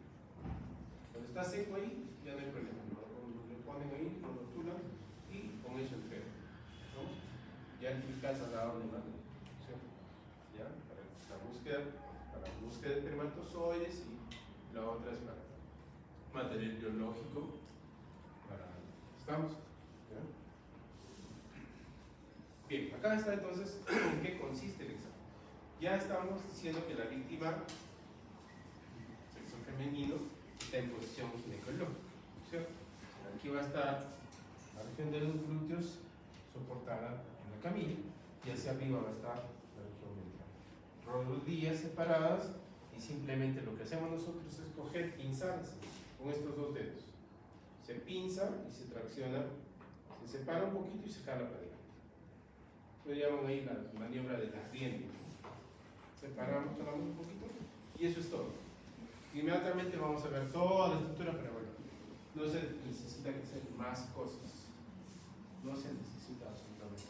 Cuando está seco ahí, ya no hay problema, lo ponen ahí, lo rotulan y con eso entregan, ¿no? Ya el fiscal se ha dado de mano, ¿cierto? ¿Ya? Para la búsqueda de espermatozoides y la otra es para material biológico. ¿Estamos? ¿Ya? Bien, acá está entonces en qué consiste el examen. Ya estamos diciendo que la víctima, sexo femenino, está en posición ginecológica, ¿cierto? Aquí va a estar la región de los glúteos soportada en la camilla, y hacia arriba va a estar la región ventral. Rodillas separadas, y simplemente lo que hacemos nosotros es coger, pinzar así, con estos dos dedos. Se pinza y se tracciona, se separa un poquito y se jala para adelante. Lo llaman ahí la maniobra de la rienda. Separamos, jalamos un poquito y eso es todo. Inmediatamente vamos a ver toda la estructura, pero bueno, no se necesita que hacer más cosas. No se necesita absolutamente.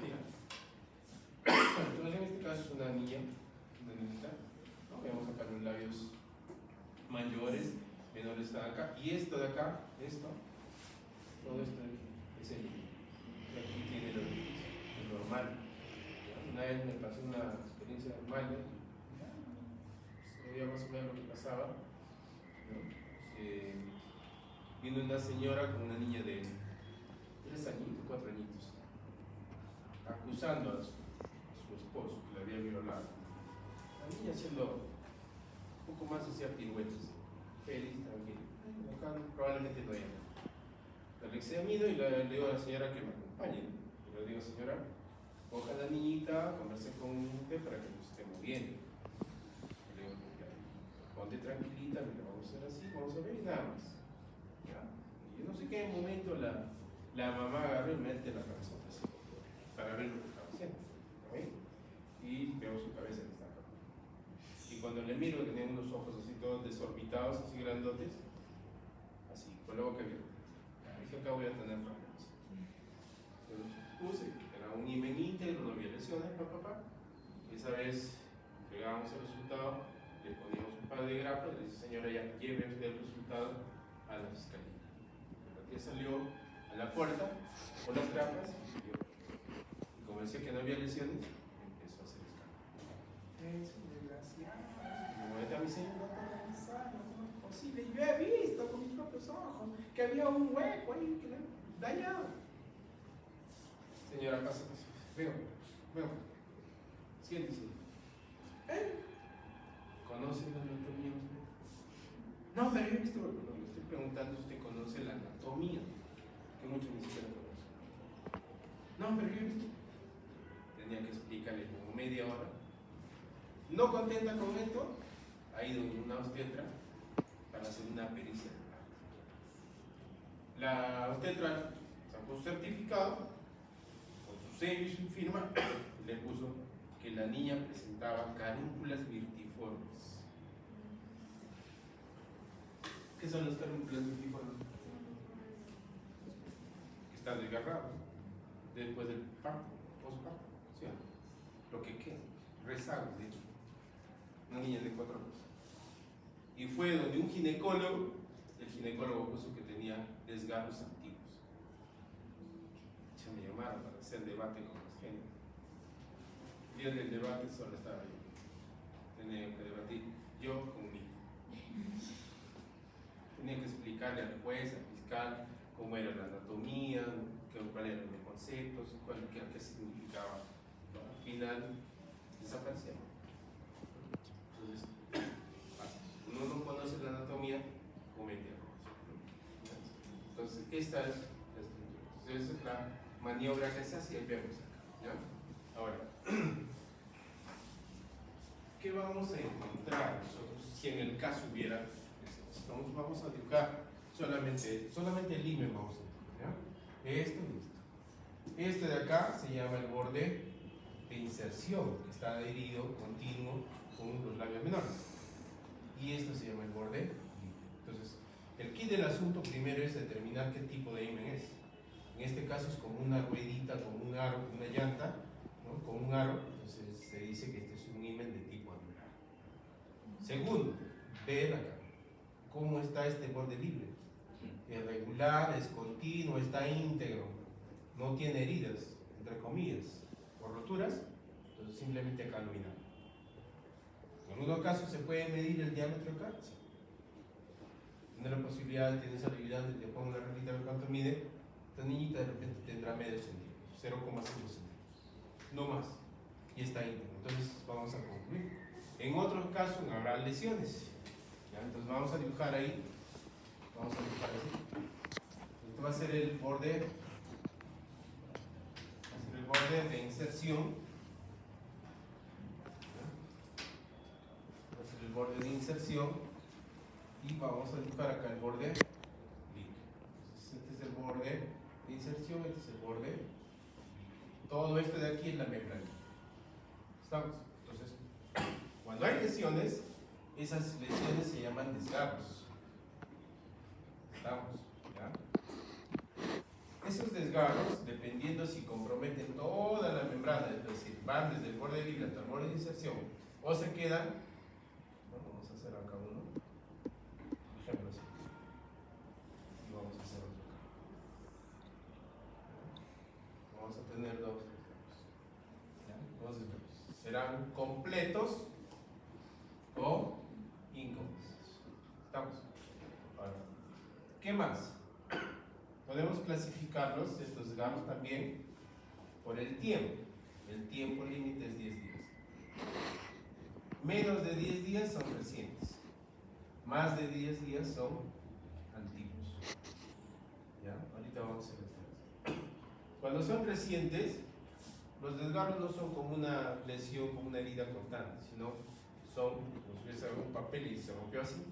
Mira. Entonces en este caso es una niña, una niñita, ¿no? Vamos acá los labios mayores, menores están acá, y esto de acá, esto, todo esto de aquí, es el que aquí tiene el orificio, es normal. Una vez me pasó una experiencia normal, ¿no? Sabía más o menos lo que pasaba, ¿no? Vino una señora con una niña de 3 añitos, 4 añitos, acusando a su esposo que le había violado. La niña haciendo un poco más, hacía piruetas, feliz, tranquila. Acá probablemente no haya nada. La examino y le digo a la señora que me acompañe, ¿no? Y le digo, señora, coja a la niñita, converse con usted para que no se esté moviendo. Le digo, ponte tranquilita, mira, vamos a hacer así, vamos a ver y nada más. ¿Ya? Y yo no sé qué momento la mamá agarró y mete la cabeza así, para ver lo que estaba haciendo. ¿Okay? Y veo su cabeza que está acá. Y cuando le miro, tenía unos ojos así todos desorbitados, así grandotes, así, con la boca abierta. Dije, acá voy a tener problemas. Yo puse, era un himen íntegro, no había lesiones, papá. Esa vez entregábamos el resultado, le poníamos un par de grapas, le dice, señora, ya lleve usted el resultado a la fiscalía. La tía salió a la puerta con las grapas y como decía que no había lesiones, empezó a hacer escándalo. Es un desgraciado. Y me voy a mi señor, no es posible. Yo he visto con mis propios ojos que había un hueco ahí que le dañado. Señora, pasa. Veo. Siéntese. ¿Conoce la anatomía usted? No, pero yo he visto, no, le estoy preguntando si usted conoce la anatomía, que muchos ni siquiera conocen. No, pero yo he visto. Tenía que explicarle como media hora. No contenta con esto, ha ido a una obstetra para hacer una pericia. La obstetra sacó su certificado, con su sello y su firma, le puso que la niña presentaba carúnculas virtiformes. ¿Qué son las carúnculas virtiformes? Que están desgarrados después del parto, posparto, ¿sí? Lo que queda, rezagos, de hecho. Una niña de 4 años. Y fue donde un ginecólogo, el ginecólogo puso que tenía desgarros antiguos. Se me llamaron para hacer debate con los géneros. El día del debate solo estaba yo. Tenía que debatir yo conmigo. Tenía que explicarle al juez, al fiscal, cómo era la anatomía, cuáles eran los conceptos, qué significaba. ¿No? Al final desaparecía. Entonces, uno no conoce la anatomía, comete errores. Entonces, esta es la estructura. Entonces, esa es la maniobra que se hace y vemos acá. ¿Ya? Ahora, ¿qué vamos a encontrar nosotros si en el caso hubiera? Vamos a dibujar solamente el himen vamos a dibujar. ¿Ya? Esto y esto. Este de acá se llama el borde de inserción, que está adherido continuo con los labios menores. Y esto se llama el borde libre. Entonces, el kit del asunto primero es determinar qué tipo de himen es. En este caso es como una ruedita, como un aro, una llanta, ¿no? Con un aro. Entonces se dice que este es un himen de tipo anular. Segundo, ver acá cómo está este borde libre. Es regular, es continuo, está íntegro, no tiene heridas, entre comillas, o roturas. Entonces simplemente acá lo miramos. En algunos casos se puede medir el diámetro acá. Sí. Tiene la posibilidad, tienes la habilidad de que ponga una reglita de cuánto mide. Esta niñita de repente tendrá medio centímetro, 0,5 centímetros, no más, y está íntegro. Entonces vamos a concluir. En otros casos habrá lesiones. ¿Ya? Entonces vamos a dibujar ahí, vamos a dibujar así. Este va a ser el borde, de inserción. Va a ser el borde de inserción y vamos a dibujar acá el borde libre. Este es el borde de inserción, este es el borde libre. Todo esto de aquí es la membrana. ¿Estamos? Entonces, cuando hay lesiones, esas lesiones se llaman desgarros. ¿Estamos? ¿Ya? Esos desgarros, dependiendo si comprometen toda la membrana, es decir, van desde el borde libre hasta el borde de inserción, o se quedan, ¿no? Vamos a hacer acá uno, por ejemplo así, y vamos a hacer otro acá. Vamos a tener dos. ¿Ya? Entonces, serán completos o incompletos. ¿Estamos? Ahora, ¿qué más? Podemos clasificarlos, estos desgarros también, por el tiempo. El tiempo límite es 10 días. Menos de 10 días son recientes. Más de 10 días son antiguos. ¿Ya? Ahorita vamos a ver esto. Cuando son recientes, los desgarros no son como una lesión, como una herida cortante, sino son, como si hubiese un papel y se rompió así.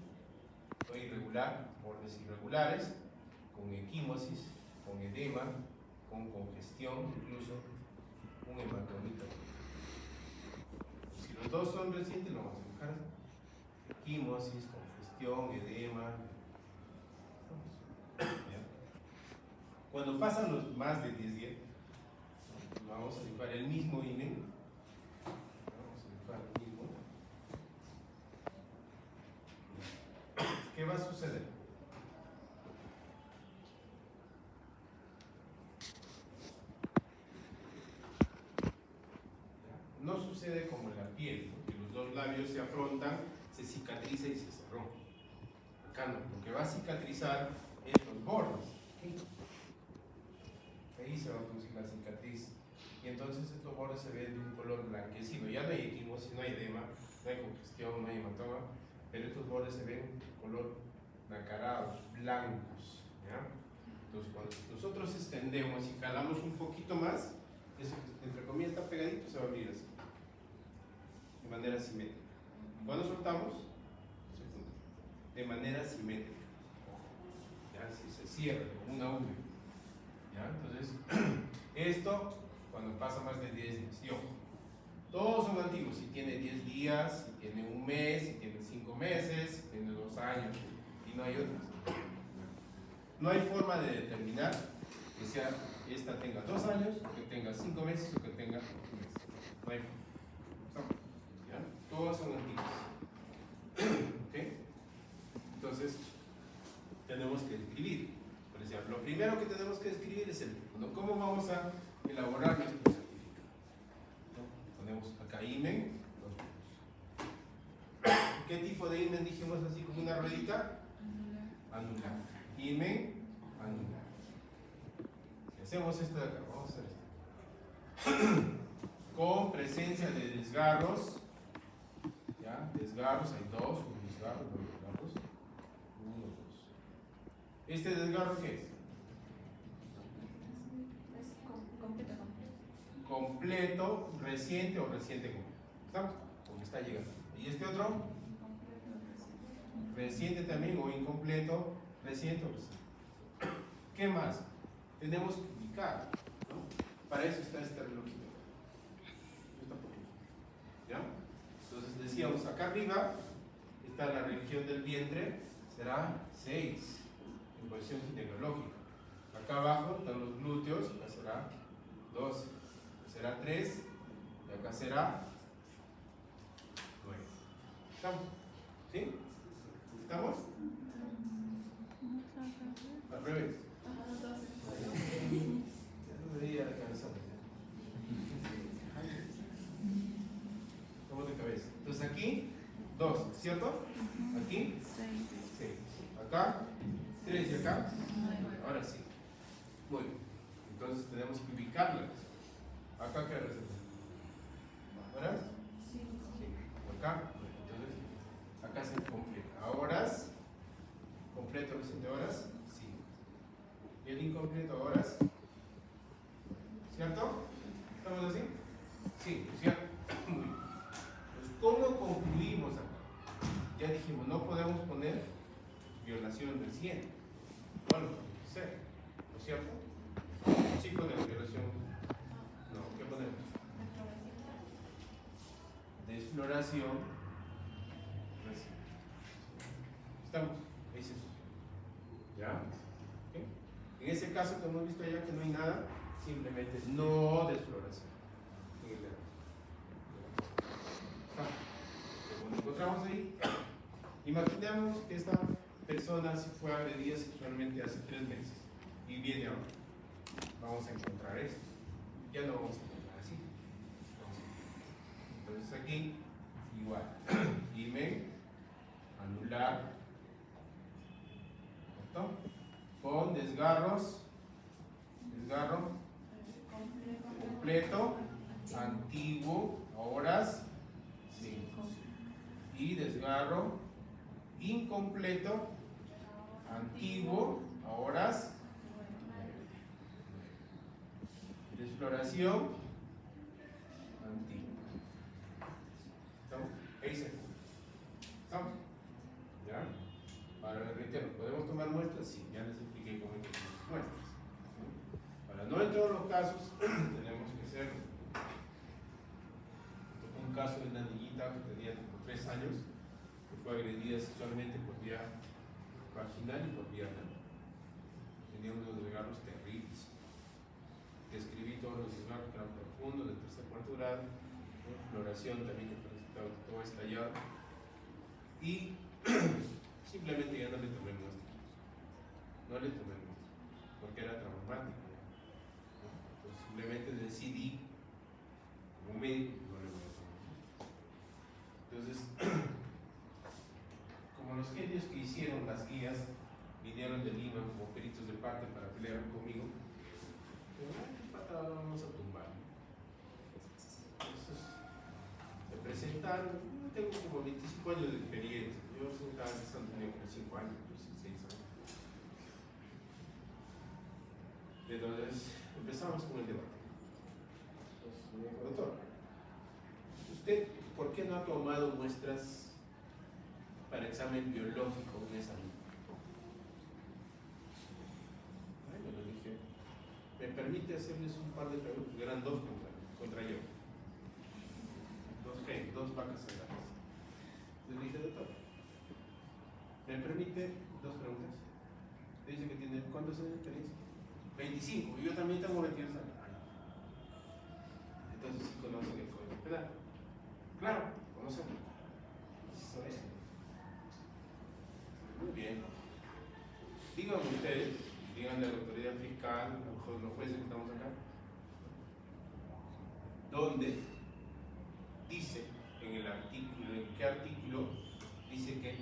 Son irregular, bordes irregulares, con equimosis, con edema, con congestión, incluso un hematomito. Si los dos son recientes, lo vamos a dejar así. Equimosis, congestión, edema. ¿Ya? Cuando pasan los más de 10 días, vamos a dibujar el mismo imen. Vamos a dibujar el mismo. ¿Qué va a suceder? No sucede como en la piel, porque los dos labios se afrontan, se cicatriza y se cerró. Acá no, lo que va a cicatrizar es los bordes. Ahí se va a producir la cicatriz. Y entonces estos bordes se ven de un color blanquecino. Ya no hay equimosis, no hay edema, no hay congestión, no hay hematoma, pero estos bordes se ven color nacarados, blancos. ¿Ya? Entonces cuando nosotros extendemos y jalamos un poquito más, eso que entre comillas está pegadito se va a abrir así, de manera simétrica. Cuando soltamos, se funde de manera simétrica. ¿Ya? Si se cierra como una V. ¿Ya? Entonces, esto cuando pasa más de 10 días. Y ojo, todos son antiguos. Si tiene 10 días, si tiene un mes, si tiene 5 meses, si tiene 2 años, y no hay otras. No hay forma de determinar que sea esta tenga 2 años, que tenga 5 meses o que tenga 1 mes. No hay forma. ¿Ya? Todas son antiguas. ¿Ok? Entonces, tenemos que escribir. Por ejemplo, lo primero que tenemos que escribir es el tipo, ¿no? ¿Cómo vamos a elaborar nuestro certificado? ¿No? Ponemos acá imen, los puntos. ¿Qué tipo de imen dijimos así como una ruedita? Anular. Imen, anular. Si hacemos esto de acá, vamos a hacer esto. Con presencia de desgarros. ¿Ya? Desgarros, hay dos, un desgarro, dos desgarros. 1, 2. ¿Este desgarro qué es? Completo, reciente o reciente completo. ¿Estamos? Porque está llegando. ¿Y este otro? Reciente también o incompleto, reciente o reciente. ¿Qué más? Tenemos que ubicar, ¿no? Para eso está este relojito. ¿Ya? Entonces decíamos, acá arriba está la región del vientre, será 6 en posición ginecológica. Acá abajo están los glúteos, acá será 12, acá será 3 y acá será 9. ¿Estamos? ¿Sí? ¿Estamos? Al revés. Ya no veía la cabeza. ¿Cómo de cabeza? Entonces aquí, 2, ¿cierto? Aquí, 6. Acá, 3 y acá. Ahora sí. Muy bien. Entonces tenemos que ubicarlas. Acá, ¿qué receta? ¿Horas? Sí. Acá. Entonces, acá se completa. Horas. Completo reciente horas. Sí. Y el incompleto horas. ¿Cierto? ¿Estamos así? Sí, ¿cierto? Muy bien. Pues, ¿cómo concluimos acá? Ya dijimos, no podemos poner violación reciente. No lo podemos hacer, ¿no es cierto? Sí ponemos violación. No, ¿qué ponemos? Desfloración reciente. ¿Estamos? Ahí se sube. ¿Ya? ¿Ok? En ese caso que hemos visto ya que no hay nada, simplemente no desfloración. En el dedo. Como encontramos ahí, imaginemos que esta persona se fue agredida sexualmente hace 3 meses y viene ahora. Vamos a encontrar esto. Ya no vamos a encontrar así. Entonces aquí, igual. Email, anular, ¿cierto? Con desgarros, desgarro completo, antiguo, horas 5. Y desgarro incompleto, antiguo, horas 9. Desfloración, antiguo. ¿Estamos? Ahí se. ¿Estamos? ¿Ya? Ahora reitero, ¿podemos tomar muestras? Sí, ya les expliqué cómo tomar muestras. Ahora, no en todos los casos tenemos que hacer. Un caso de una niñita que tenía como 3 años, que fue agredida sexualmente por vía vaginal y por vía anal. Tenía unos desgarros terribles. Describí todos los desgarros que eran profundos, de tercer cuarto grado, floración también que presentaba todo estallado. Y simplemente ya no le tomé muestras. No le tomé muestras, porque era traumático. ¿No? Entonces simplemente decidí, como médico, no le voy a tomar muestras. Entonces, como los genios que hicieron las guías vinieron de Lima como peritos de parte para pelear conmigo, vamos a tumbar. Entonces, se presentaron, tengo como 25 años de experiencia, yo estaba empezando, tenía como 5 años, 6 años. Entonces, empezamos con el debate. Entonces, me dijo, doctor, ¿usted por qué no ha tomado muestras para examen biológico en esa niña? Bueno, le dije, ¿me permite hacerles un par de preguntas? Eran 2 contra yo. 2 vacas sagradas. Le dije, doctor, ¿me permite 2 preguntas? Le dice que tiene, ¿cuántos años de experiencia? 25, y yo también tengo 22 años. Entonces, ¿sí conocen el Código Penal? Claro, conocemos. Muy bien. Díganme ustedes, díganle a la autoridad fiscal, a lo mejor los jueces que estamos acá, ¿dónde dice en el artículo, en qué artículo dice que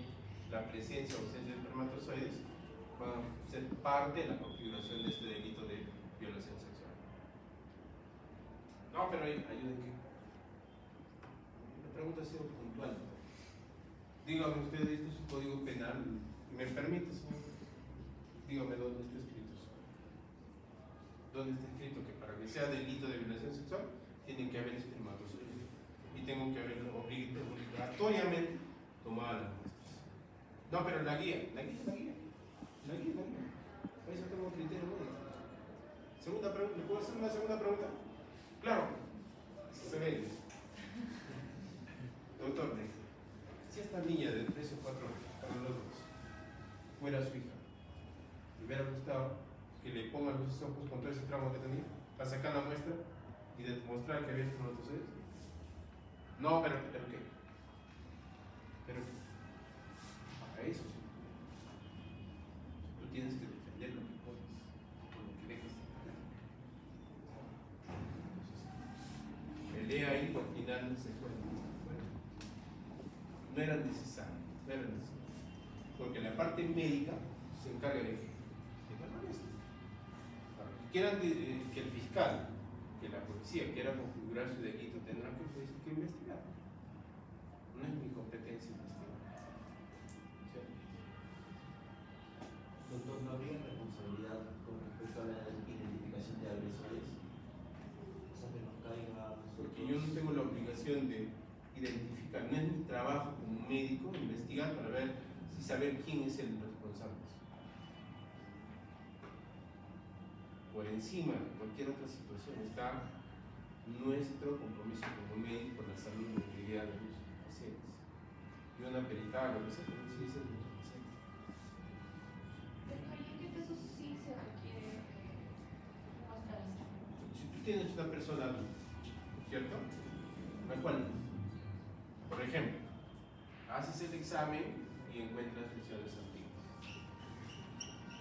la presencia o ausencia de espermatozoides va a ser parte de la configuración de este delito de violación sexual? No, pero ayuden que. La pregunta ha sido puntual. Dígame ustedes, este es un código penal. ¿Me permite, señor? Dígame dónde está escrito eso. ¿Dónde está escrito que para que sea delito de violación sexual tienen que haber espermatozoides? Y tengo que haber obligatoriamente tomado las muestras. No, pero la guía. Por eso tengo criterio médico. Segunda pregunta, ¿le puedo hacer una segunda pregunta? Claro, se ve. Doctor, si esta niña de 3 o 4 años, para los 2, fuera su hija, me hubiera gustado que le pongan los ojos con todo ese trauma que tenía, para sacar la muestra y demostrar que había espermatozoides. No, pero ¿qué? Pero para eso sí. Tú tienes que defender lo que pones, con lo que dejas de ganar. Entonces, pelea ahí y al final se fue. Bueno, no era necesario, porque la parte médica se encarga de evaluar esto. Quieran que el fiscal, que la policía quiera configurar su delito, tendrá que investigar. No es mi competencia investigar. Doctor, ¿no habría responsabilidad responsabilidad con respecto a la identificación de agresores, o sea, que nos caiga a nosotros. Porque yo no tengo la obligación de identificar, no es mi trabajo como médico investigar para ver si saber quién es el responsable. Por encima de cualquier otra situación está nuestro compromiso como médico con la salud y la integridad de los pacientes. Y una peritada, lo que sea, como se dice en los pacientes. Pero ¿en qué casos sí se requiere muestras? Si tú tienes una persona adulta, ¿cierto? La cual, por ejemplo, haces el examen y encuentras lesiones antiguas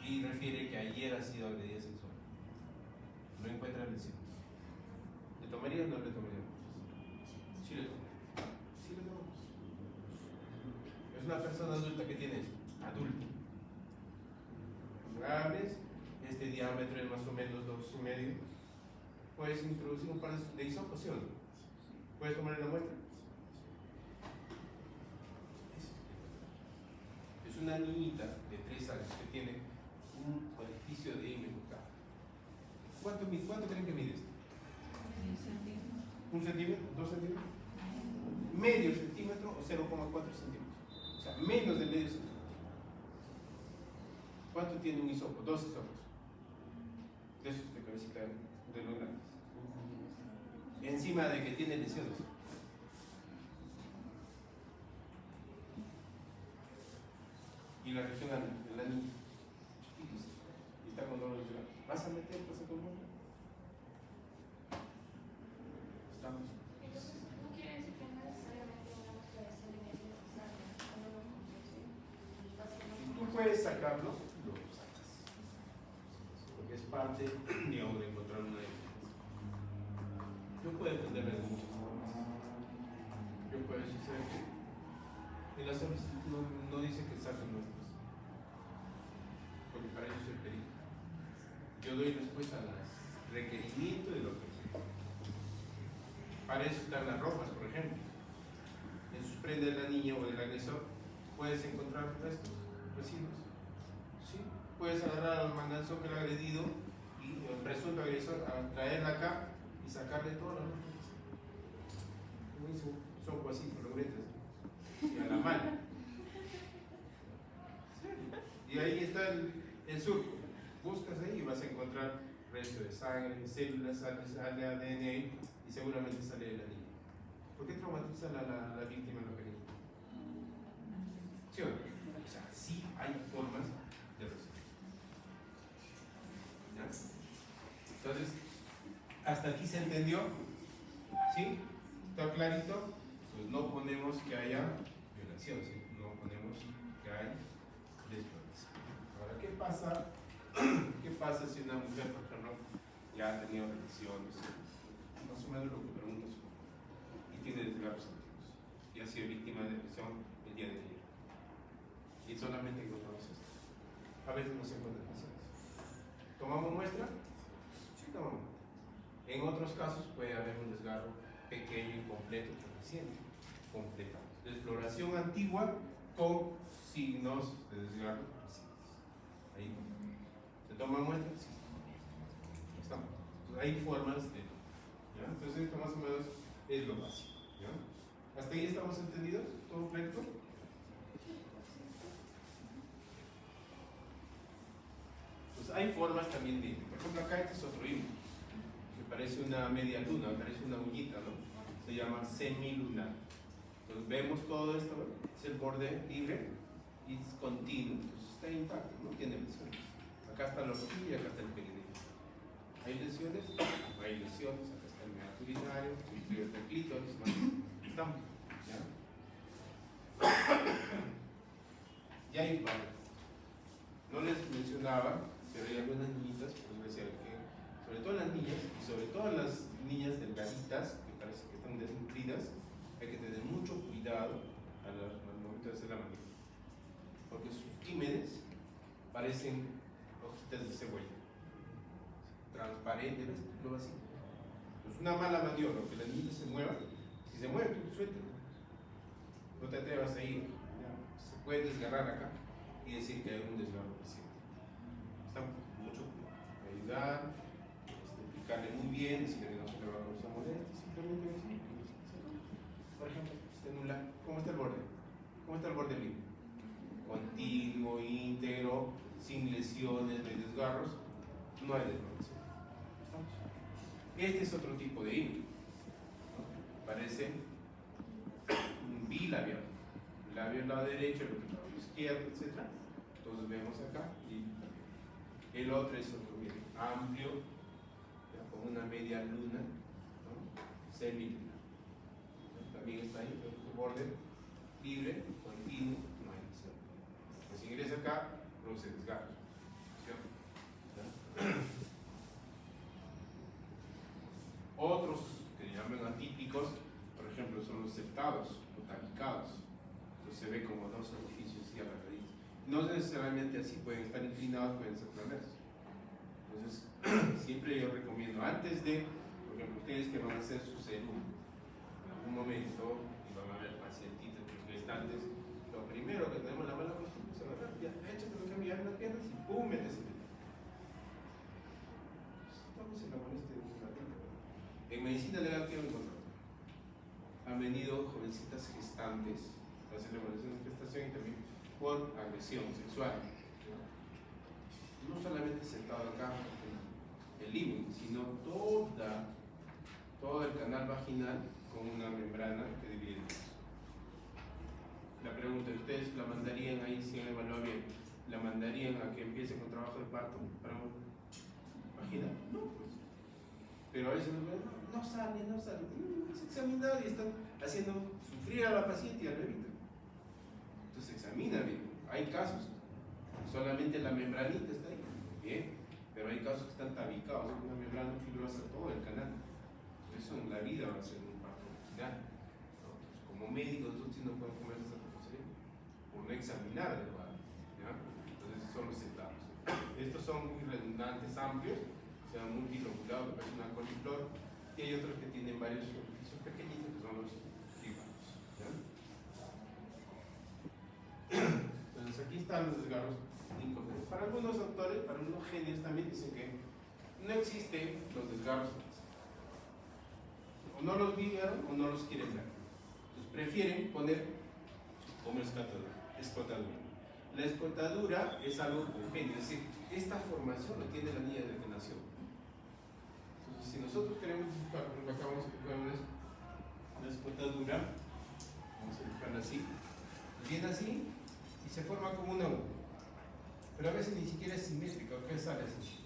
y refiere que ayer ha sido agredida sexual, no encuentras lesiones, ¿le tomarías o no le tomarías? Sí le tomamos. Sí le tomamos. Es una persona adulta que tiene eso, adulta. Hables, este diámetro es más o menos 2,5. Puedes introducir un par de hisopos, ¿sí o no? ¿Puedes tomar la muestra? Es una niñita de 3 años que tiene un orificio de M bucal. ¿Cuánto creen que mide esto? ¿1 centímetro? ¿2 centímetros? ¿Medio centímetro o 0,4 centímetros? O sea, menos de medio centímetro. ¿Cuánto tiene un hisopo? 2 hisopos. De esos de cabecita de los grandes. Encima de que tiene lesiones. Y la región de la niña, chiquitos, y está con dolor de ciudad. ¿Vas a meter cosas con muerte? Estamos. Entonces, no quiere decir que no necesariamente una muestra de semen es necesaria cuando nos acontece el paciente. Si tú puedes sacarlo, lo sacas. Porque es parte, digamos, de encontrar una evidencia. Yo puedo entenderme de muchas formas. Yo puedo decir, ¿sabes qué? En la solicitud no dice que saquen muestras. Porque para ello soy perito. Yo doy respuesta a los requerimientos de lo que para eso están las ropas, por ejemplo. En sus prendas de la niña o del agresor puedes encontrar restos, residuos. ¿Sí? Puedes agarrar al manganzón que lo ha agredido y el presunto agresor a traerla acá y sacarle todas las ropas. Son así, progretas. Y a la mano. Y ahí está el surco. Buscas ahí y vas a encontrar resto de sangre, células, sale ADN y seguramente sale de la niña. ¿Por qué traumatiza a la víctima lo que niña? ¿Sí o no? O sea, sí hay formas de resolver. ¿Ya? Entonces, ¿hasta aquí se entendió? ¿Sí? ¿Está clarito? Pues no ponemos que haya violación, ¿sí? No ponemos que hay desviolación. Ahora, ¿qué pasa? ¿Qué pasa si una mujer, por ejemplo, ya ha tenido relaciones? Más o menos lo que pregunto es, y tiene desgarros antiguos, y ha sido víctima de agresión el día de ayer. Y solamente encontramos esto. A veces no se encuentran lesiones. ¿Tomamos muestra? Sí, tomamos muestra. En otros casos puede haber un desgarro pequeño, incompleto, pero reciente. Completamos. Exploración antigua con signos de desgarro recientes. Ahí. ¿Se toma muestra? Sí. Estamos. Entonces, hay formas de. ¿Ya? Entonces, esto más o menos es lo básico. ¿Ya? ¿Hasta ahí estamos entendidos? ¿Todo correcto? Pues hay formas también de. Por ejemplo, acá este es otro himno. Que parece una media luna, parece una uñita, ¿no? Se llama semilunar. Entonces vemos todo esto, ¿no? Es el borde libre y es continuo, entonces está intacto, no tiene lesiones. Acá está la rodilla y acá está el perineo. ¿Hay lesiones? No hay lesiones, acá está el meato urinario, incluye el clítoris, ¿no? Estamos, ¿ya? Ya hay varios. No les mencionaba, pero hay algunas niñitas, pues decía que, sobre todo las niñas, y sobre todo las niñas delgaditas, que parece que están desnutridas, hay que tener mucho cuidado al momento de hacer la maniobra, porque sus dímenes parecen hojitas de cebolla, transparente, ¿ves? Lo así. Pues una mala maniobra, que la niñita se mueva, si se mueve, tú suéltala. No te atrevas a ir, se puede desgarrar acá y decir que hay un desgarro reciente. Estamos mucho cuidado. Ayudar, explicarle muy bien, decirle que no se le va a causar molestia, simplemente decir que no se causar. Por ejemplo, está en un lado, ¿cómo está el borde? ¿Cómo está el borde libre? Continuo, íntegro, sin lesiones, ni desgarros, no hay deformación. Este es otro tipo de hilo. Parece un bilabial. El labio al lado derecho, el otro lado izquierdo, etc. Entonces vemos acá y el otro es otro, miren, amplio, ya, con una media luna, ¿no? Semilunar. También está ahí, el borde libre, continuo, no hay lesión. Pues ingresa acá, produce desgarro. Otros que llaman atípicos, por ejemplo, son los septados o tabicados. Entonces se ve como dos orificios y alargaditos. No necesariamente así, pueden estar inclinados, pueden ser planeros. Entonces, siempre yo recomiendo, antes de, por ejemplo, ustedes que van a hacer su serum en algún momento y van a ver pacientitos gestantes, lo primero que tenemos la mala costumbre es agarrar, ya, échate lo que mirar las piernas y ¡pum! Métese. Estamos en la molestia de un ratito. En medicina legal, ¿qué hemos encontrado? Han venido jovencitas gestantes a hacer evaluación de gestación y también por agresión sexual. No solamente sentado acá el límite, sino todo el canal vaginal con una membrana que divide. La pregunta, ¿ustedes la mandarían ahí si han evaluado bien? ¿La mandarían a que empiece con trabajo de parto para vaginal? No, pues. Pero a veces no sale. Es examinado y están haciendo sufrir a la paciente y al bebé. Entonces examina bien. Hay casos, solamente la membranita está ahí, bien, pero hay casos que están tabicados, una membrana fibrosa todo el canal. Eso en la vida va a ser un parto vaginal. Entonces, como médicos, nosotros sí no podemos comer esa responsabilidad por no examinar adecuadamente. Entonces, son los sentados. Estos son muy redundantes, amplios, se llaman multilobulados, que parece una coliflor, y hay otros que tienen varios orificios pequeñitos, que son los privados. Entonces, aquí están los desgarros incompletos. Para algunos autores, para algunos genios también dicen que no existen los desgarros. O no los vieron o no los quieren ver. Entonces prefieren poner como escotadura. La escotadura es algo congénito, es decir, esta formación lo tiene la niña desde que nació. Entonces, si nosotros queremos dibujar, por ejemplo, acá vamos a dibujar una escotadura, vamos a dibujarla así, viene así y se forma como una U. Pero a veces ni siquiera es simétrica, ¿qué sale así?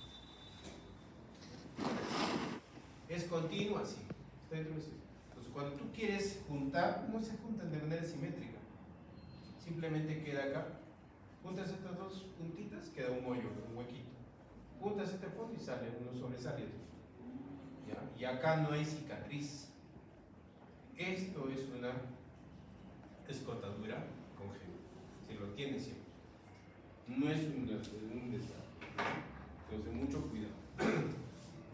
Es continua así. Entonces, cuando tú quieres juntar, no se juntan de manera simétrica. Simplemente queda acá. Juntas estas dos puntitas, queda un hoyo, un huequito. Juntas este fondo y sale uno sobresaliente. ¿Ya? Y acá no hay cicatriz. Esto es una escotadura congénita. Se lo tiene siempre. No es un desastre. Entonces, mucho cuidado.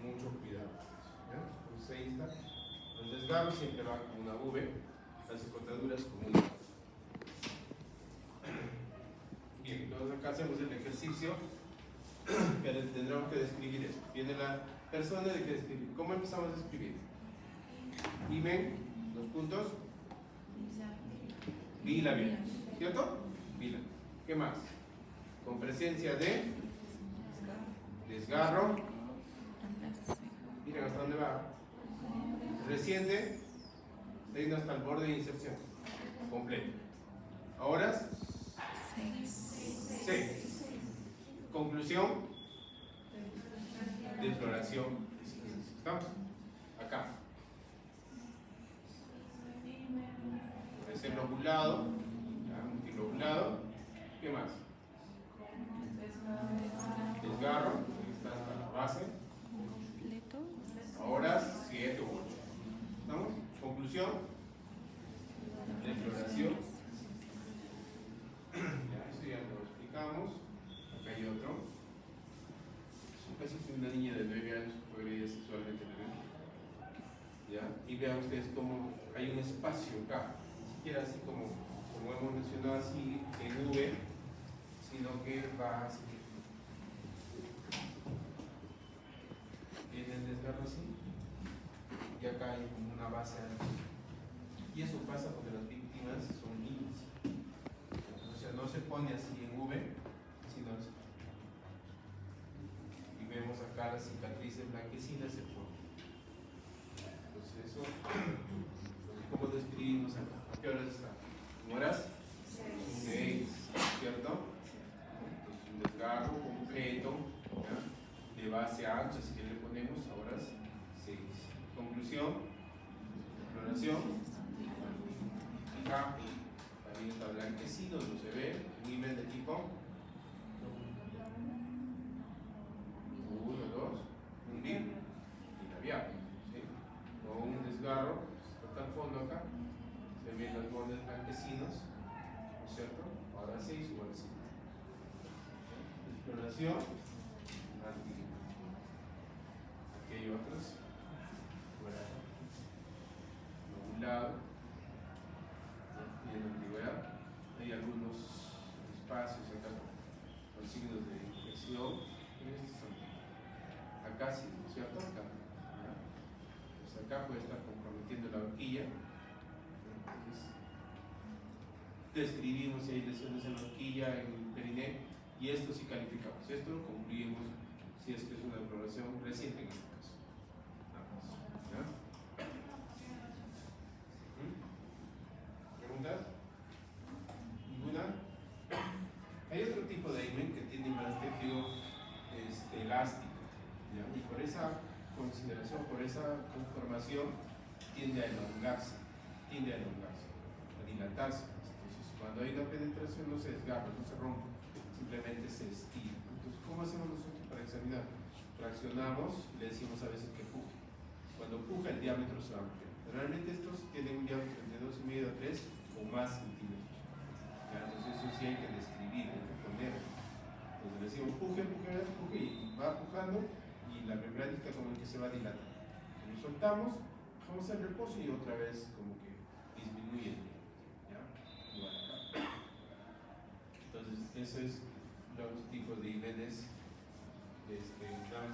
Mucho cuidado. ¿Ya? Entonces, ahí está. Los desgarros siempre van con una V, las escotaduras como una. Bien, entonces acá hacemos el ejercicio que tendremos que describir esto. Viene la persona de que describir. ¿Cómo empezamos a escribir? Dime los puntos. Bilabial. ¿Cierto? Bilabial. ¿Qué más? Con presencia de desgarro. Miren hasta dónde va. Reciente, de hasta el borde de inserción. Completo. Ahora, 6. Conclusión de floración. ¿Estamos? Acá. Puede ser lobulado, multilobulado. ¿Qué más? Desgarro, ahí está hasta la base. Ahora 7 u 8. ¿Estamos? Conclusión de floración. Ya, eso ya lo explicamos. Acá hay otro. Casi que una niña de 9 años fue agredida sexualmente. ¿Ya? Y vean ustedes cómo hay un espacio acá. Ni siquiera así como hemos mencionado así en V, sino que va así. viene el desgarro así, y acá hay como una base ancha. Y eso pasa porque las víctimas son niñas. O sea, no se pone así en V, sino así. Y vemos acá las cicatrices blanquecinas se ponen. Entonces eso, ¿cómo describimos acá? ¿A qué horas está? ¿En horas? 6, ¿cierto? Entonces un desgarro completo, ¿ya? De base ancha, si que le ponemos a horas 6. Conclusión, exploración. Acá también está blanquecino, no se ve, un nivel de tipo 1, 2, un bil y labial, ¿sí? O un desgarro, está al fondo acá, se ven los bordes blanquecinos, ¿no es cierto? Ahora 6 igual a 5. Exploración, aquí hay otros, por acá, por un lado. Y en la antigüedad hay algunos espacios acá con signos de inflexión. Estos son acá sí, ¿no es cierto? Acá. ¿Ya? Pues acá puede estar comprometiendo la horquilla. Entonces, describimos si hay lesiones en la horquilla, en el periné, y esto sí calificamos. Esto lo concluimos si es que es una exploración reciente en este caso. Nada más. ¿Ya? ¿Preguntas? ¿Ninguna? Hay otro tipo de imen que tiene más tejido elástico, ¿ya? Y por esa consideración, por esa conformación, tiende a elongarse, a dilatarse. Entonces, cuando hay una penetración no se desgarra, no se rompe, simplemente se estira. Entonces, ¿cómo hacemos nosotros para examinar? Fraccionamos y le decimos a veces que puje. Cuando puja, el diámetro se va a ampliar. Realmente estos tienen un diámetro de 2,5 a 3 o más centímetros. ¿Ya? Entonces eso sí hay que describir, hay que poner. Entonces le decimos puje, y va pujando y la membranica como que se va dilatando. Lo soltamos, dejamos el reposo y otra vez como que disminuye el diámetro. ¿Ya? Igual acá. Entonces esos es los tipos de imenes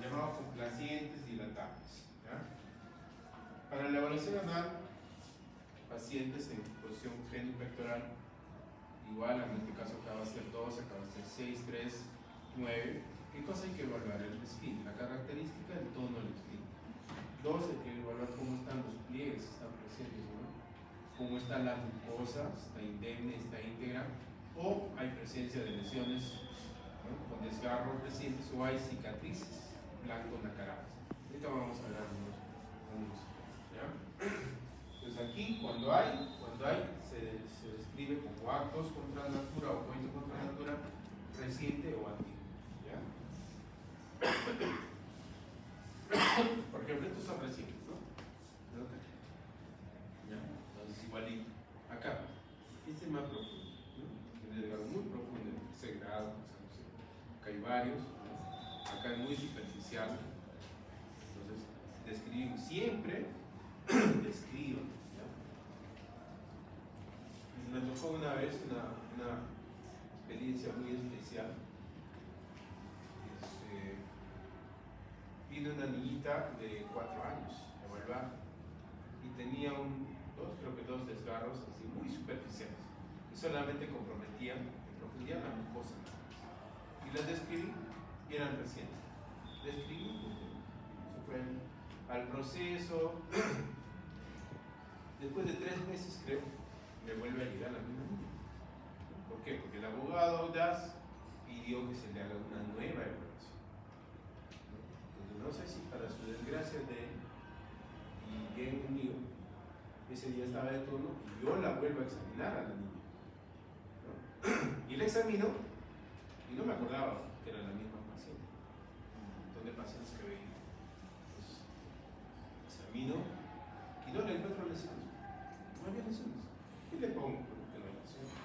llamados complacientes dilatables. ¿Ya? Para la evaluación anal, pacientes en posición genipectoral, igual en este caso acá va a ser 2, acá va a ser 6, 3, 9. ¿Qué cosa hay que evaluar? El desfile, la característica del tono del desfile. 2, hay que evaluar cómo están los pliegues, si están presentes, ¿no? Cómo está la mucosa, está indemne, está íntegra, o hay presencia de lesiones, ¿no? Con desgarros recientes, o hay cicatrices blanco nacaradas. Ahorita vamos a ver unos. ¿Ya? Entonces aquí cuando hay se describe como actos contra natura o coito contra natura reciente o antiguo. ¿Ya? Por ejemplo, estos son recientes, ¿no? ¿Ya? Entonces igualito. Acá, este es más profundo, ¿no? Tiene desgarro muy profundo, ese grado, acá hay varios, ¿no? Acá es muy superficial. Entonces describimos siempre. Describo, ¿ya? Me tocó una vez una experiencia muy especial. Vino una niñita de 4 años a evaluar y tenía creo que dos desgarros así muy superficiales que solamente comprometían en profundidad la mucosa. Y las describí y eran recientes. Describí, se fue al proceso. Después de 3 meses, creo, me vuelve a llegar la misma niña. ¿Por qué? Porque el abogado audaz pidió que se le haga una nueva evaluación. Entonces, no sé si para su desgracia de él y bien conmigo, ese día estaba de turno y yo la vuelvo a examinar a la niña. ¿No? Y la examino y no me acordaba que era la misma paciente. Un montón de pacientes que veía. Entonces, examino y no le encuentro lesiones. No había lesiones. ¿Qué le pongo? Que no hay lesiones.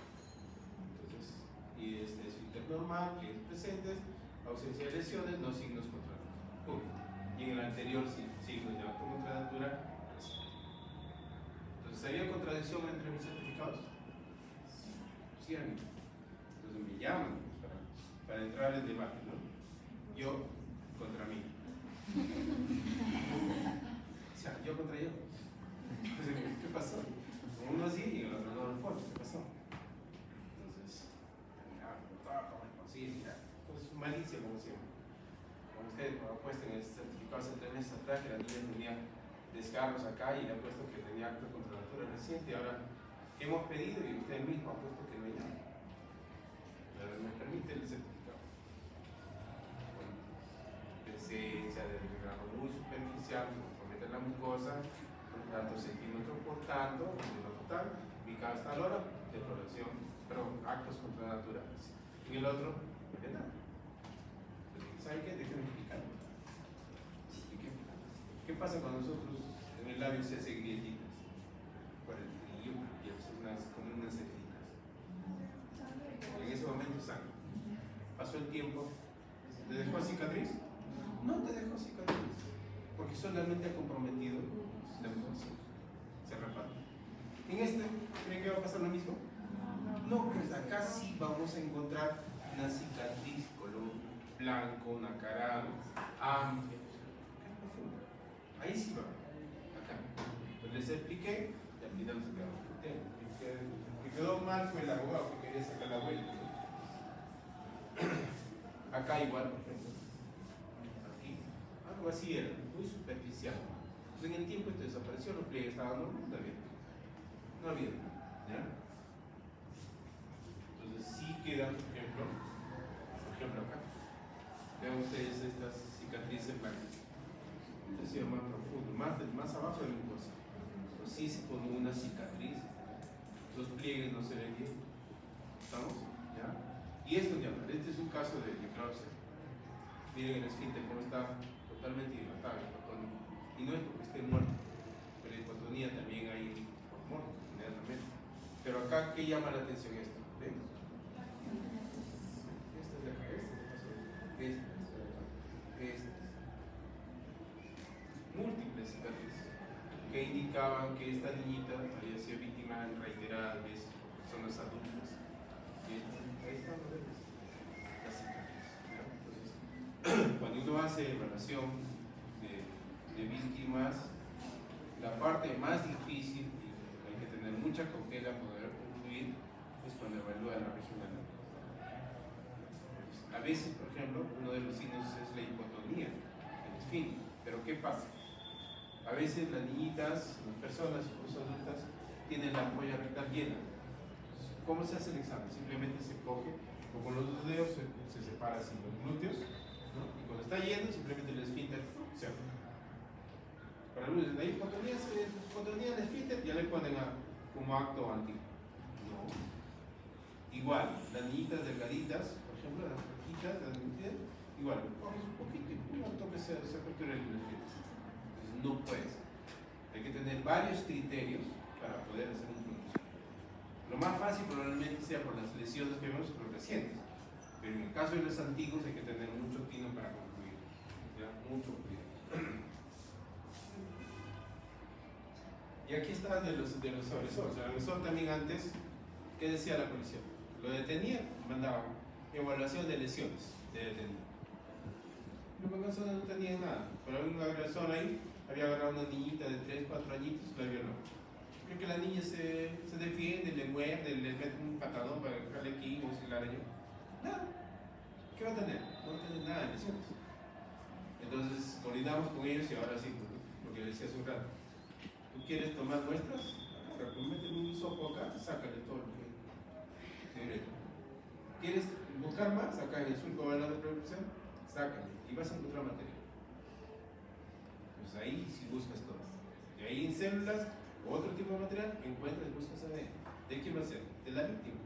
Entonces, y esfínter normal, pliegues presentes, ausencia de lesiones, no signos contradictorios. Y en el anterior, signos de acto contradictoria, presente. Entonces, ¿había contradicción entre mis certificados? Sí, amigo. Entonces me llaman para entrar en debate, ¿no? Yo contra mí. O sea, yo contra yo. ¿Qué pasó? Uno sí y el otro no lo pone. ¿Qué pasó? Entonces, como imposible. Pues malicia, como siempre. Como ustedes me apuesten en el certificado hace 3 meses atrás que la niña tenía descargos acá y le ha puesto que tenía acto contra la natura reciente. Y ahora hemos pedido y usted mismo ha puesto que no hay nada. Pero me permite el certificado. Bueno, presencia de grado muy superficial, comprometer la mucosa, tantos centímetros por tanto, en lo total, ubicado hasta la hora, deploración, pero actos contra naturales. En el otro, de nada. ¿Saben qué? Déjenme explicarlo. ¿Qué pasa cuando nosotros en el labio se hace grietitas? Por el frío, y a veces como unas heridas. En ese momento sangre. Pasó el tiempo, ¿te dejó cicatriz? No te dejó cicatriz, porque solamente ha comprometido la mucosa. Se reparte. En este, ¿creen que va a pasar lo mismo? No, pues acá sí vamos a encontrar una cicatriz, color blanco, una cara amplia, profunda. Ahí sí va. Acá. Entonces les expliqué y al final se quedó. El que quedó mal fue el abogado que quería sacar la vuelta. Acá igual, por ejemplo. Aquí. Algo así era, muy superficial. Entonces en el tiempo esto desapareció, los pliegues estaban normales, no había. No había. ¿Ya? Entonces sí quedan, por ejemplo acá. Vean ustedes estas cicatrices blancas. Esto se llama profundo, más abajo de la mucosa. Pero sí se pone una cicatriz. Los pliegues no se ven bien. ¿Estamos? ¿Ya? Y esto ya, este es un caso de necropsia. Miren el esfínter cómo está totalmente dilatado, hipotónico. Y no es porque esté muerto, pero hipotonía también hay por muerto, inmediatamente. Pero acá, ¿qué llama la atención esto? ¿Ven? Esta es de acá, esta. Múltiples cicatrices que indicaban que esta niñita había sido víctima reiteradas veces por personas adultas. Y ahí están las cicatrices. Entonces, cuando uno hace evaluación de víctimas, la parte más difícil, y hay que tener mucha cautela para poder concluir, es cuando evalúa la región anal. A veces, por ejemplo, uno de los signos es la hipotonía, el esfínter. Pero ¿qué pasa? A veces las niñitas, las personas, incluso adultas, tienen la ampolla rectal llena. ¿Cómo se hace el examen? Simplemente se coge, o con los dos dedos se separa así los glúteos, ¿no? Y cuando está lleno, simplemente el esfínter se abre. Para algunos, la hipotonía del esfínter, ya le ponen como acto antiguo. No. Igual, las niñitas delgaditas, por ejemplo, las flaquitas, las niñitas, igual, coges un poquito y un toque se apertura el esfínter. No puede ser. Hay que tener varios criterios para poder hacer un pronunciamiento. Lo más fácil probablemente sea por las lesiones que vemos los recientes, pero en el caso de los antiguos hay que tener mucho tino para concluir. ¿Ya? Mucho cuidado. Y aquí está de los agresores. El agresor también antes, ¿qué decía la policía? Lo detenía, mandaba evaluación de lesiones de detenido. Los agresores no tenían nada, pero había un agresor ahí. Había agarrado a una niñita de 3, 4 añitos y la violó. Creo que la niña se defiende, le muerde, le mete un patadón para dejarle aquí o si la arañó. Nada. ¿Qué va a tener? No va a tener nada de lesiones. Entonces coordinamos con ellos y ahora sí, porque le decía hace un rato, ¿tú quieres tomar muestras? Ahora, pues métele un hisopo acá, sácale todo lo que tiene. ¿Quieres buscar más? Acá en el surco de la reproducción, sácale y vas a encontrar material. Ahí si buscas todo. Y ahí en células o otro tipo de material encuentras y buscas ADN. ¿De quién va a ser? De la víctima.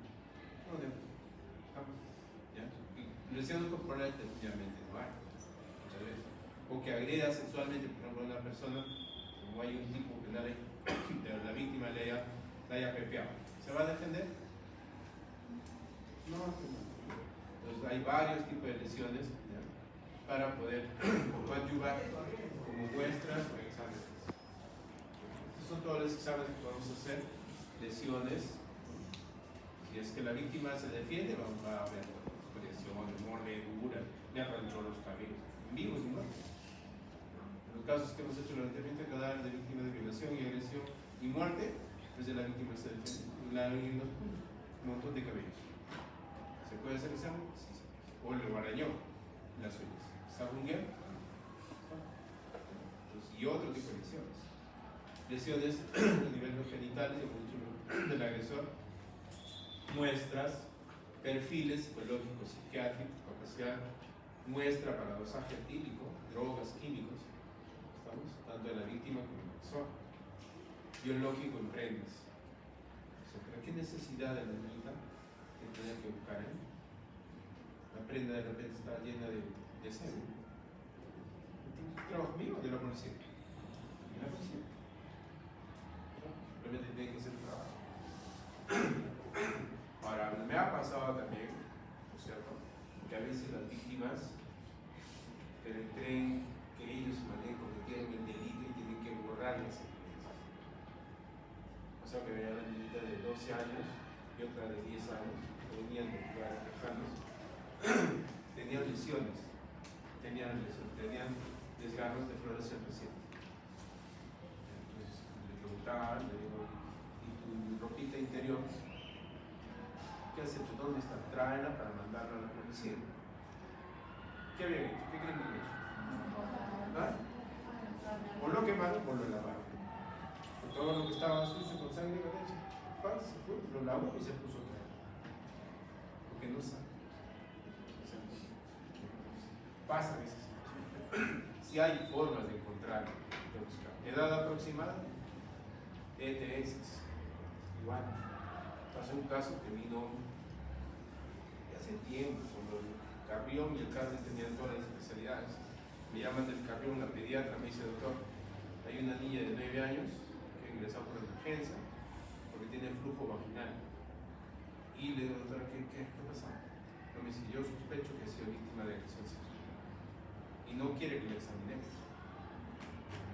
No, de ¿ya? Lesiones corporales definitivamente no hay. Muchas veces. O que agreda sexualmente, por ejemplo, a una persona, como hay un tipo penal que la víctima la haya pepeado. ¿Se va a defender? No. Entonces hay varios tipos de lesiones, ¿ya? Para poder ayudar como muestras o exámenes. Estos son todos los exámenes que podemos hacer, lesiones. Si es que la víctima se defiende, vamos a ver expresiones, mordedura, le arranchó los cabellos. En vivo es igual. casos que hemos hecho el levantamiento de cadáveres de víctimas de violación y agresión y muerte, pues de la víctima se defiende. Un montón de cabellos. ¿Se puede hacer examen? Sí, sí. O le arañó las uñas. ¿Sabunguear? Y otro tipo de lesiones. Lesiones a nivel de los genitales del agresor, muestras, perfiles psicológicos, psiquiátricos, capacidad, muestra para dosaje etílico, drogas, químicos, ¿estamos? Tanto de la víctima como del agresor. Biológico en prendas. O sea, ¿pero qué necesidad de la niñita de tener que buscar ahí? La prenda de repente está llena de semen. ¿Trabajo mío o de la policía? De la policía. Realmente tiene que ser trabajo. Ahora, me ha pasado también, ¿no es cierto?, que a veces las víctimas creen que ellos cometieron el delito y tienen que borrar las evidencias. O sea, que veía la niñita de 12 años y otra de 10 años, que venían de lugares lejanos, tenían lesiones, tenían desgarros de floración reciente. Entonces le preguntaban, le digo, ¿y tu ropita interior? ¿Qué has hecho? ¿Dónde está? Tráela para mandarla a la policía. ¿Qué habían hecho? ¿Qué creen que habían hecho? ¿Ah? O lo quemaron o lo lavaron. Todo lo que estaba sucio con sangre, se fue, lo lavó y se puso otra vez. Porque no sabe. Pasa a veces. Si hay formas de encontrar, de buscar. Edad aproximada, ETS. Igual. Pasó un caso que vino hace tiempo, cuando el Carrión y el Cáceres tenían todas las especialidades. Me llaman del Carrión, la pediatra, me dice, doctor, hay una niña de 9 años que ingresó por emergencia porque tiene flujo vaginal. Y le digo, doctora, ¿qué pasa? No, me dice, yo sospecho que ha sido víctima de agresión sexual y no quiere que le examinemos.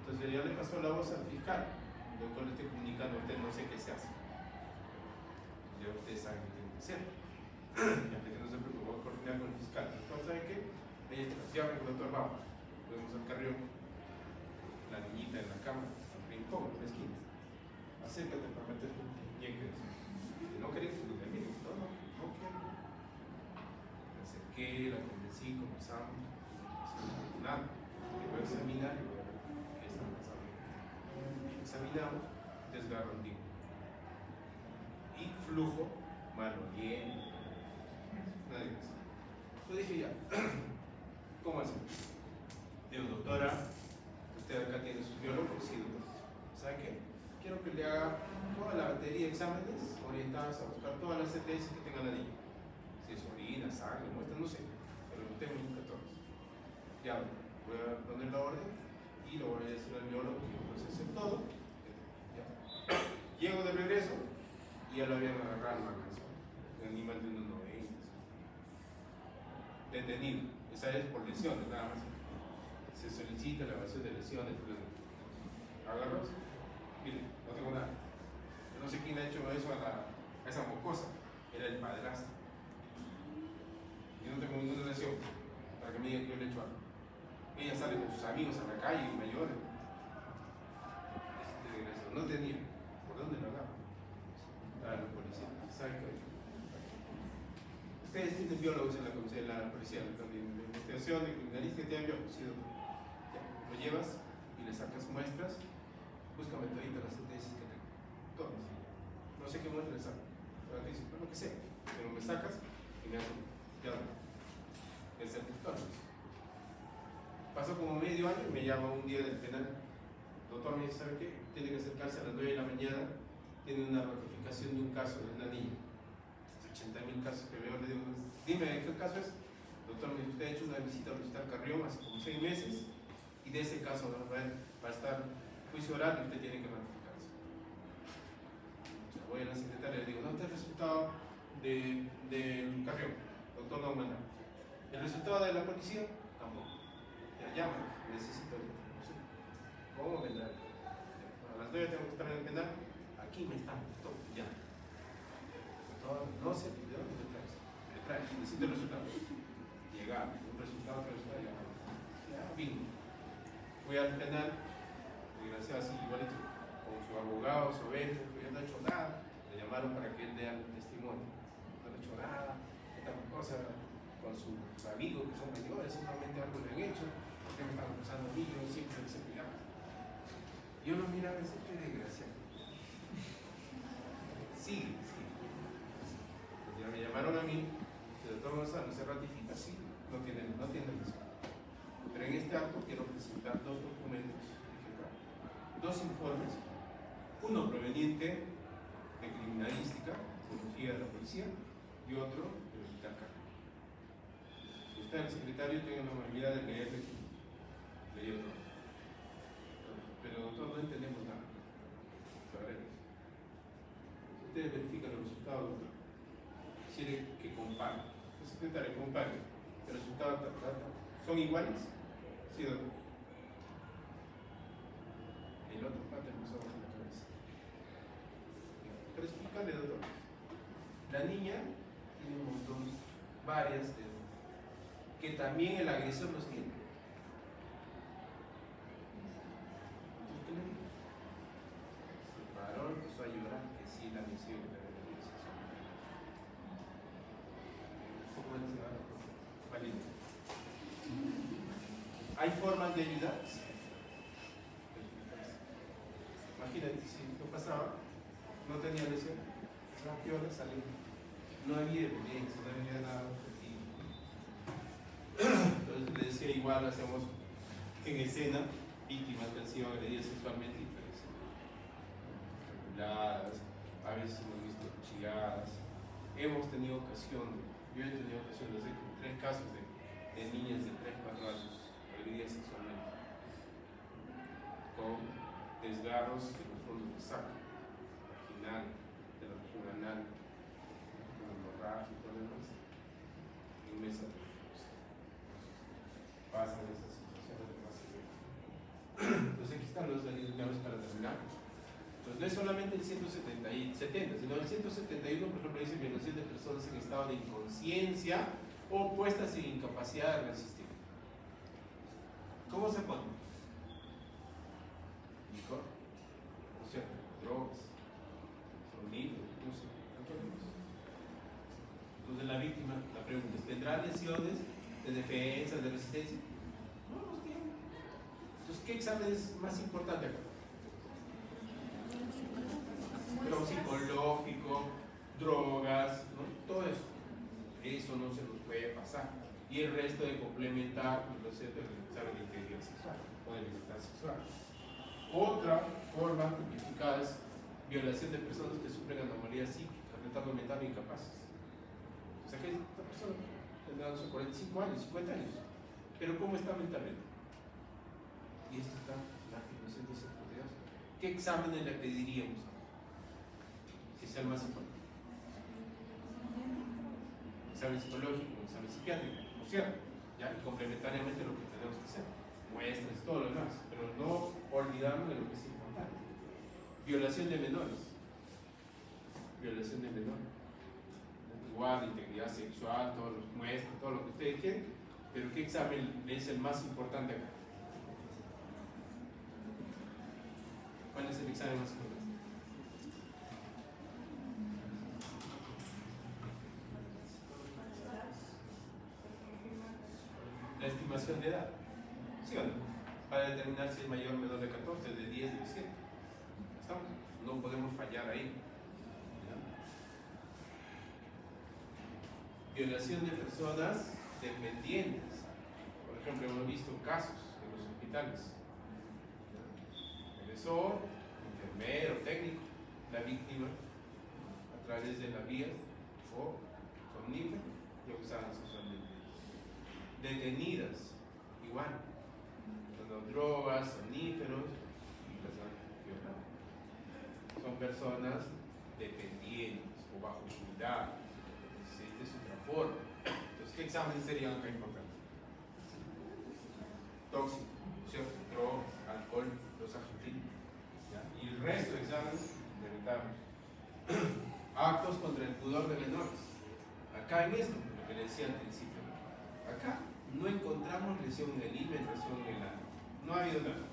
Entonces ya le pasó la voz al fiscal. El doctor le estoy comunicando a usted, no sé qué se hace. Ya ustedes saben qué tiene que hacer. Ya que no se preocupe, voy a coordinar con el fiscal. Entonces, ¿saben qué? Ella está confiada, doctor, vamos. Fuimos al Carrión, la niñita en la cama, al rincón, en la esquina. Acércate para meter un ñeque. No querés que lo termine. No quiero. Me acerqué, la convencí, conversamos. Nada. Le voy a examinar y voy a ver qué está pasando. Examinamos, desgarro antiguo. Y flujo, mano bien. Nadie más. Yo dije ya, ¿cómo hacemos? Digo, doctora, usted acá tiene su biólogo, sí, doctor. ¿Sabe qué? Quiero que le haga toda la batería de exámenes orientados a buscar todas las ETS que tenga la niña. Si es orina, sangre, muestra, no sé, pero lo tengo en 14. Ya, voy a poner la orden y lo voy a decir al biólogo que procese todo. Ya. Llego de regreso y ya lo habían agarrado en la casa. Un animal de unos 90. Detenido. Esa es por lesiones, nada más. Se solicita la evasión de lesiones. Agarros. Mire, no tengo nada. Yo no sé quién ha hecho eso a esa mocosa. Era el padrastro. Y no tengo ninguna lesión para que me digan que yo le he hecho algo. Ella sale con sus amigos a la calle, mayores. No tenía. ¿Por dónde lo agarran? Estaba la policía. ¿Sabe qué? Ustedes tienen biólogos en la policía, de investigación, de criminalística, tienen biólogos. ¿Sí? Lo llevas y le sacas muestras. Búscame todita las ETS que tengo. Todas. No sé qué muestra le saco. Pero te dicen, lo que sea. Pero me sacas y me hacen. Ya. El certificado. Pasó como medio año y me llama un día del penal. Doctor, me dice, ¿sabe qué? Tiene que acercarse a las 9 de la mañana. Tiene una ratificación de un caso de una niña. 80.000 casos que veo. Le digo, dime, ¿qué caso es? Doctor, me dice, usted ha hecho una visita al hospital Carrión hace como 6 meses y de ese caso va a estar juicio oral y usted tiene que ratificarse. O sea, voy a la secretaria y le digo, no, este es el resultado del Carrión. Doctor, no manda. ¿El resultado de la policía? Tampoco. Ya llama, necesito el no sé. ¿Cómo vendrá? A las 9 tengo que estar en el penal. Aquí me están, todo, ya. No sé, ¿de dónde me traes? Me traes, necesito el resultado. Llega, un resultado, ya vino. Fue al penal, desgraciado así, igualito, con su abogado, su evento, que no ha hecho nada. Le llamaron para que él dé el testimonio. No ha hecho nada, esta cosa con sus amigos que son mayores, seguramente algo le han hecho. ¿Por qué me están acusando a mí? Yo siempre les he cuidado. Yo lo miraba y decía, qué desgraciado. Sigue. Ya me llamaron a mí, el doctor Gonzalo se ratifica, sí, no tiene razón. Pero en este acto quiero presentar dos documentos, dos informes, uno proveniente de criminalística, psicología de la policía, y otro del hospital Carmen. Si usted, el secretario, tiene la amabilidad de leerle, leí otro. Pero doctor, no entendemos nada. Ustedes verifican los resultados, doctor. Quiere que compare. El secretario compare. ¿El resultado son iguales? Sí, doctor. El otro parte empezó a bajar la cabeza. Pero explícale, doctor. La niña tiene un montón, varias, que también el agresor los tiene. Entonces, ¿qué le digo? Se paró, empezó a llorar, que sí, la misión de la violencia sexual. ¿Cómo se va a la cosa? Valiente. ¿Hay formas de ayudar? Imagínate, si no pasaba, no tenía lesión, rápido le salió. No había evidencia, no había nada objetivo. Entonces le decía, igual hacemos en escena víctimas que han sido agredidas sexualmente y violadas, a veces hemos visto chilladas. Hemos tenido ocasión, yo he tenido ocasión de hacer 3 casos de niñas de 3-4 años agredidas sexualmente con desgarros de los fondos de saco, vaginal, de la región anal, con hemorragia y todo lo demás, en un mes atrás. Pasan esas situaciones de más severo. Entonces aquí están los delitos para terminar. Entonces no es solamente el 170, sino el 171, por ejemplo, dice violación de personas en estado de inconsciencia o puestas en incapacidad de resistir. ¿Cómo se pone? Licor, o sea, drogas, sonido, incluso. Entonces la víctima, la pregunta es, ¿tendrá lesiones de defensa, de resistencia? No los tiene. Entonces, ¿qué examen es más importante acá? Pero psicológico, drogas, ¿no? Todo eso. Eso no se nos puede pasar. Y el resto de complementar los centros de examen de integridad sexual o de libertad sexual. Otra forma tipificada es violación de personas que sufren anomalías psíquicas, retardo mental e incapaces. O sea que esta persona tendrá 45 años, 50 años, pero ¿cómo está mentalmente? Y esto está en el artículo 172. ¿Qué exámenes le pediríamos? Que sea el más importante. Examen psicológico, examen psiquiátrico, ¿no es cierto? ¿Ya? Y complementariamente lo que tenemos que hacer, muestras y todo lo demás, pero no olvidarnos de lo que es importante. Violación de menores. Violación de menores. Igual, integridad sexual, todos los muestras, todo lo que ustedes quieren, pero ¿qué examen es el más importante acá? ¿Cuál es el examen más importante? La estimación de edad, ¿sí o no? Para determinar si es mayor o menor de 14, de 10, de 17. ¿Estamos? No podemos fallar ahí. ¿Ya? Violación de personas dependientes. Por ejemplo, hemos visto casos en los hospitales. Profesor, enfermero, técnico, la víctima a través de la vía o somnífero y abusadas sexualmente. Detenidas, igual, con drogas, somníferos y las han violado. Son personas dependientes o bajo cuidado. Esta es otra forma. Entonces, ¿qué exámenes serían acá importantes? Tóxico, ¿cierto? Drogas, alcohol, los agentes. Y el resto de exámenes inventamos. Actos contra el pudor de menores. Acá en esto, lo que le decía al principio, acá no encontramos lesión en el himen, lesión en el ano. No ha habido nada.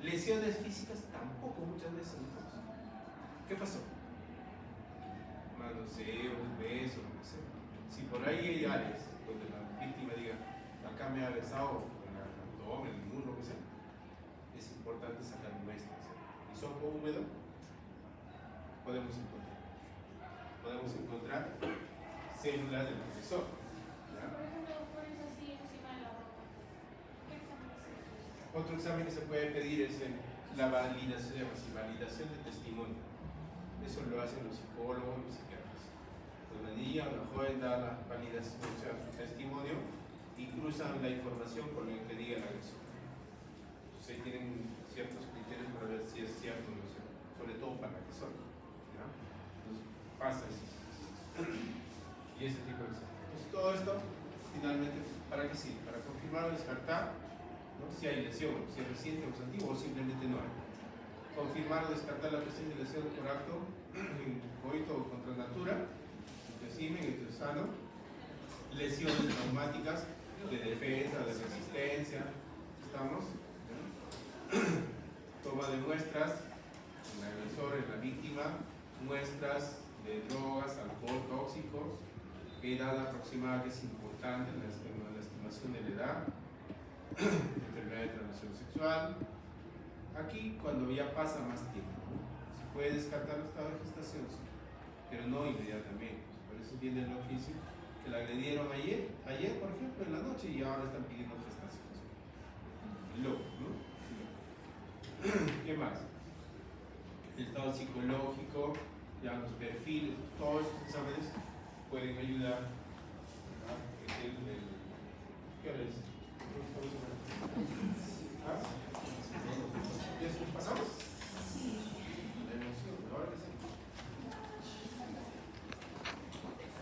Lesiones físicas tampoco muchas veces. ¿Qué pasó? Manoseos, besos, lo que sea. Si por ahí hay áreas donde la víctima diga, acá me ha besado con el abdomen, el muslo, lo que sea, es importante sacar muestras. Y sopo húmedo podemos encontrar células del profesor. ¿Ya? Por ejemplo, pones así encima de la ropa. ¿Qué examen se realiza? Otro examen que se puede pedir es la validación de testimonio. Eso lo hacen los psicólogos, los psiquiatras. Cuando la niña o la joven da la validación, o sea, su testimonio, y cruzan la información con lo que diga el agresor. Entonces ahí tienen ciertos criterios para ver si es cierto o no es cierto, sobre todo para el agresor. ¿Ya? Entonces pasa eso. Y ese tipo de examen. Entonces todo esto, finalmente, ¿para qué sirve? Para confirmar o descartar, ¿no? Si hay lesión, si es reciente o es antiguo, o simplemente no hay. Confirmar o descartar la presencia de lesión por acto, coito o contra natura, espécimen, sano, lesiones traumáticas de defensa, de resistencia, ¿estamos? ¿No? Toma de muestras, en el agresor, en la víctima, muestras de drogas, alcohol, tóxicos, edad aproximada que es importante en la estimación de la edad, enfermedad de transmisión sexual. Aquí, cuando ya pasa más tiempo, ¿no? Se puede descartar el estado de gestación, sí, pero no inmediatamente. Por eso viene el oficio que la agredieron ayer, por ejemplo, en la noche, y ahora están pidiendo gestación. Loco, ¿no? ¿Qué más? El estado psicológico, ya los perfiles, todos estos exámenes pueden ayudar a ¿qué hora es? ¿Ah?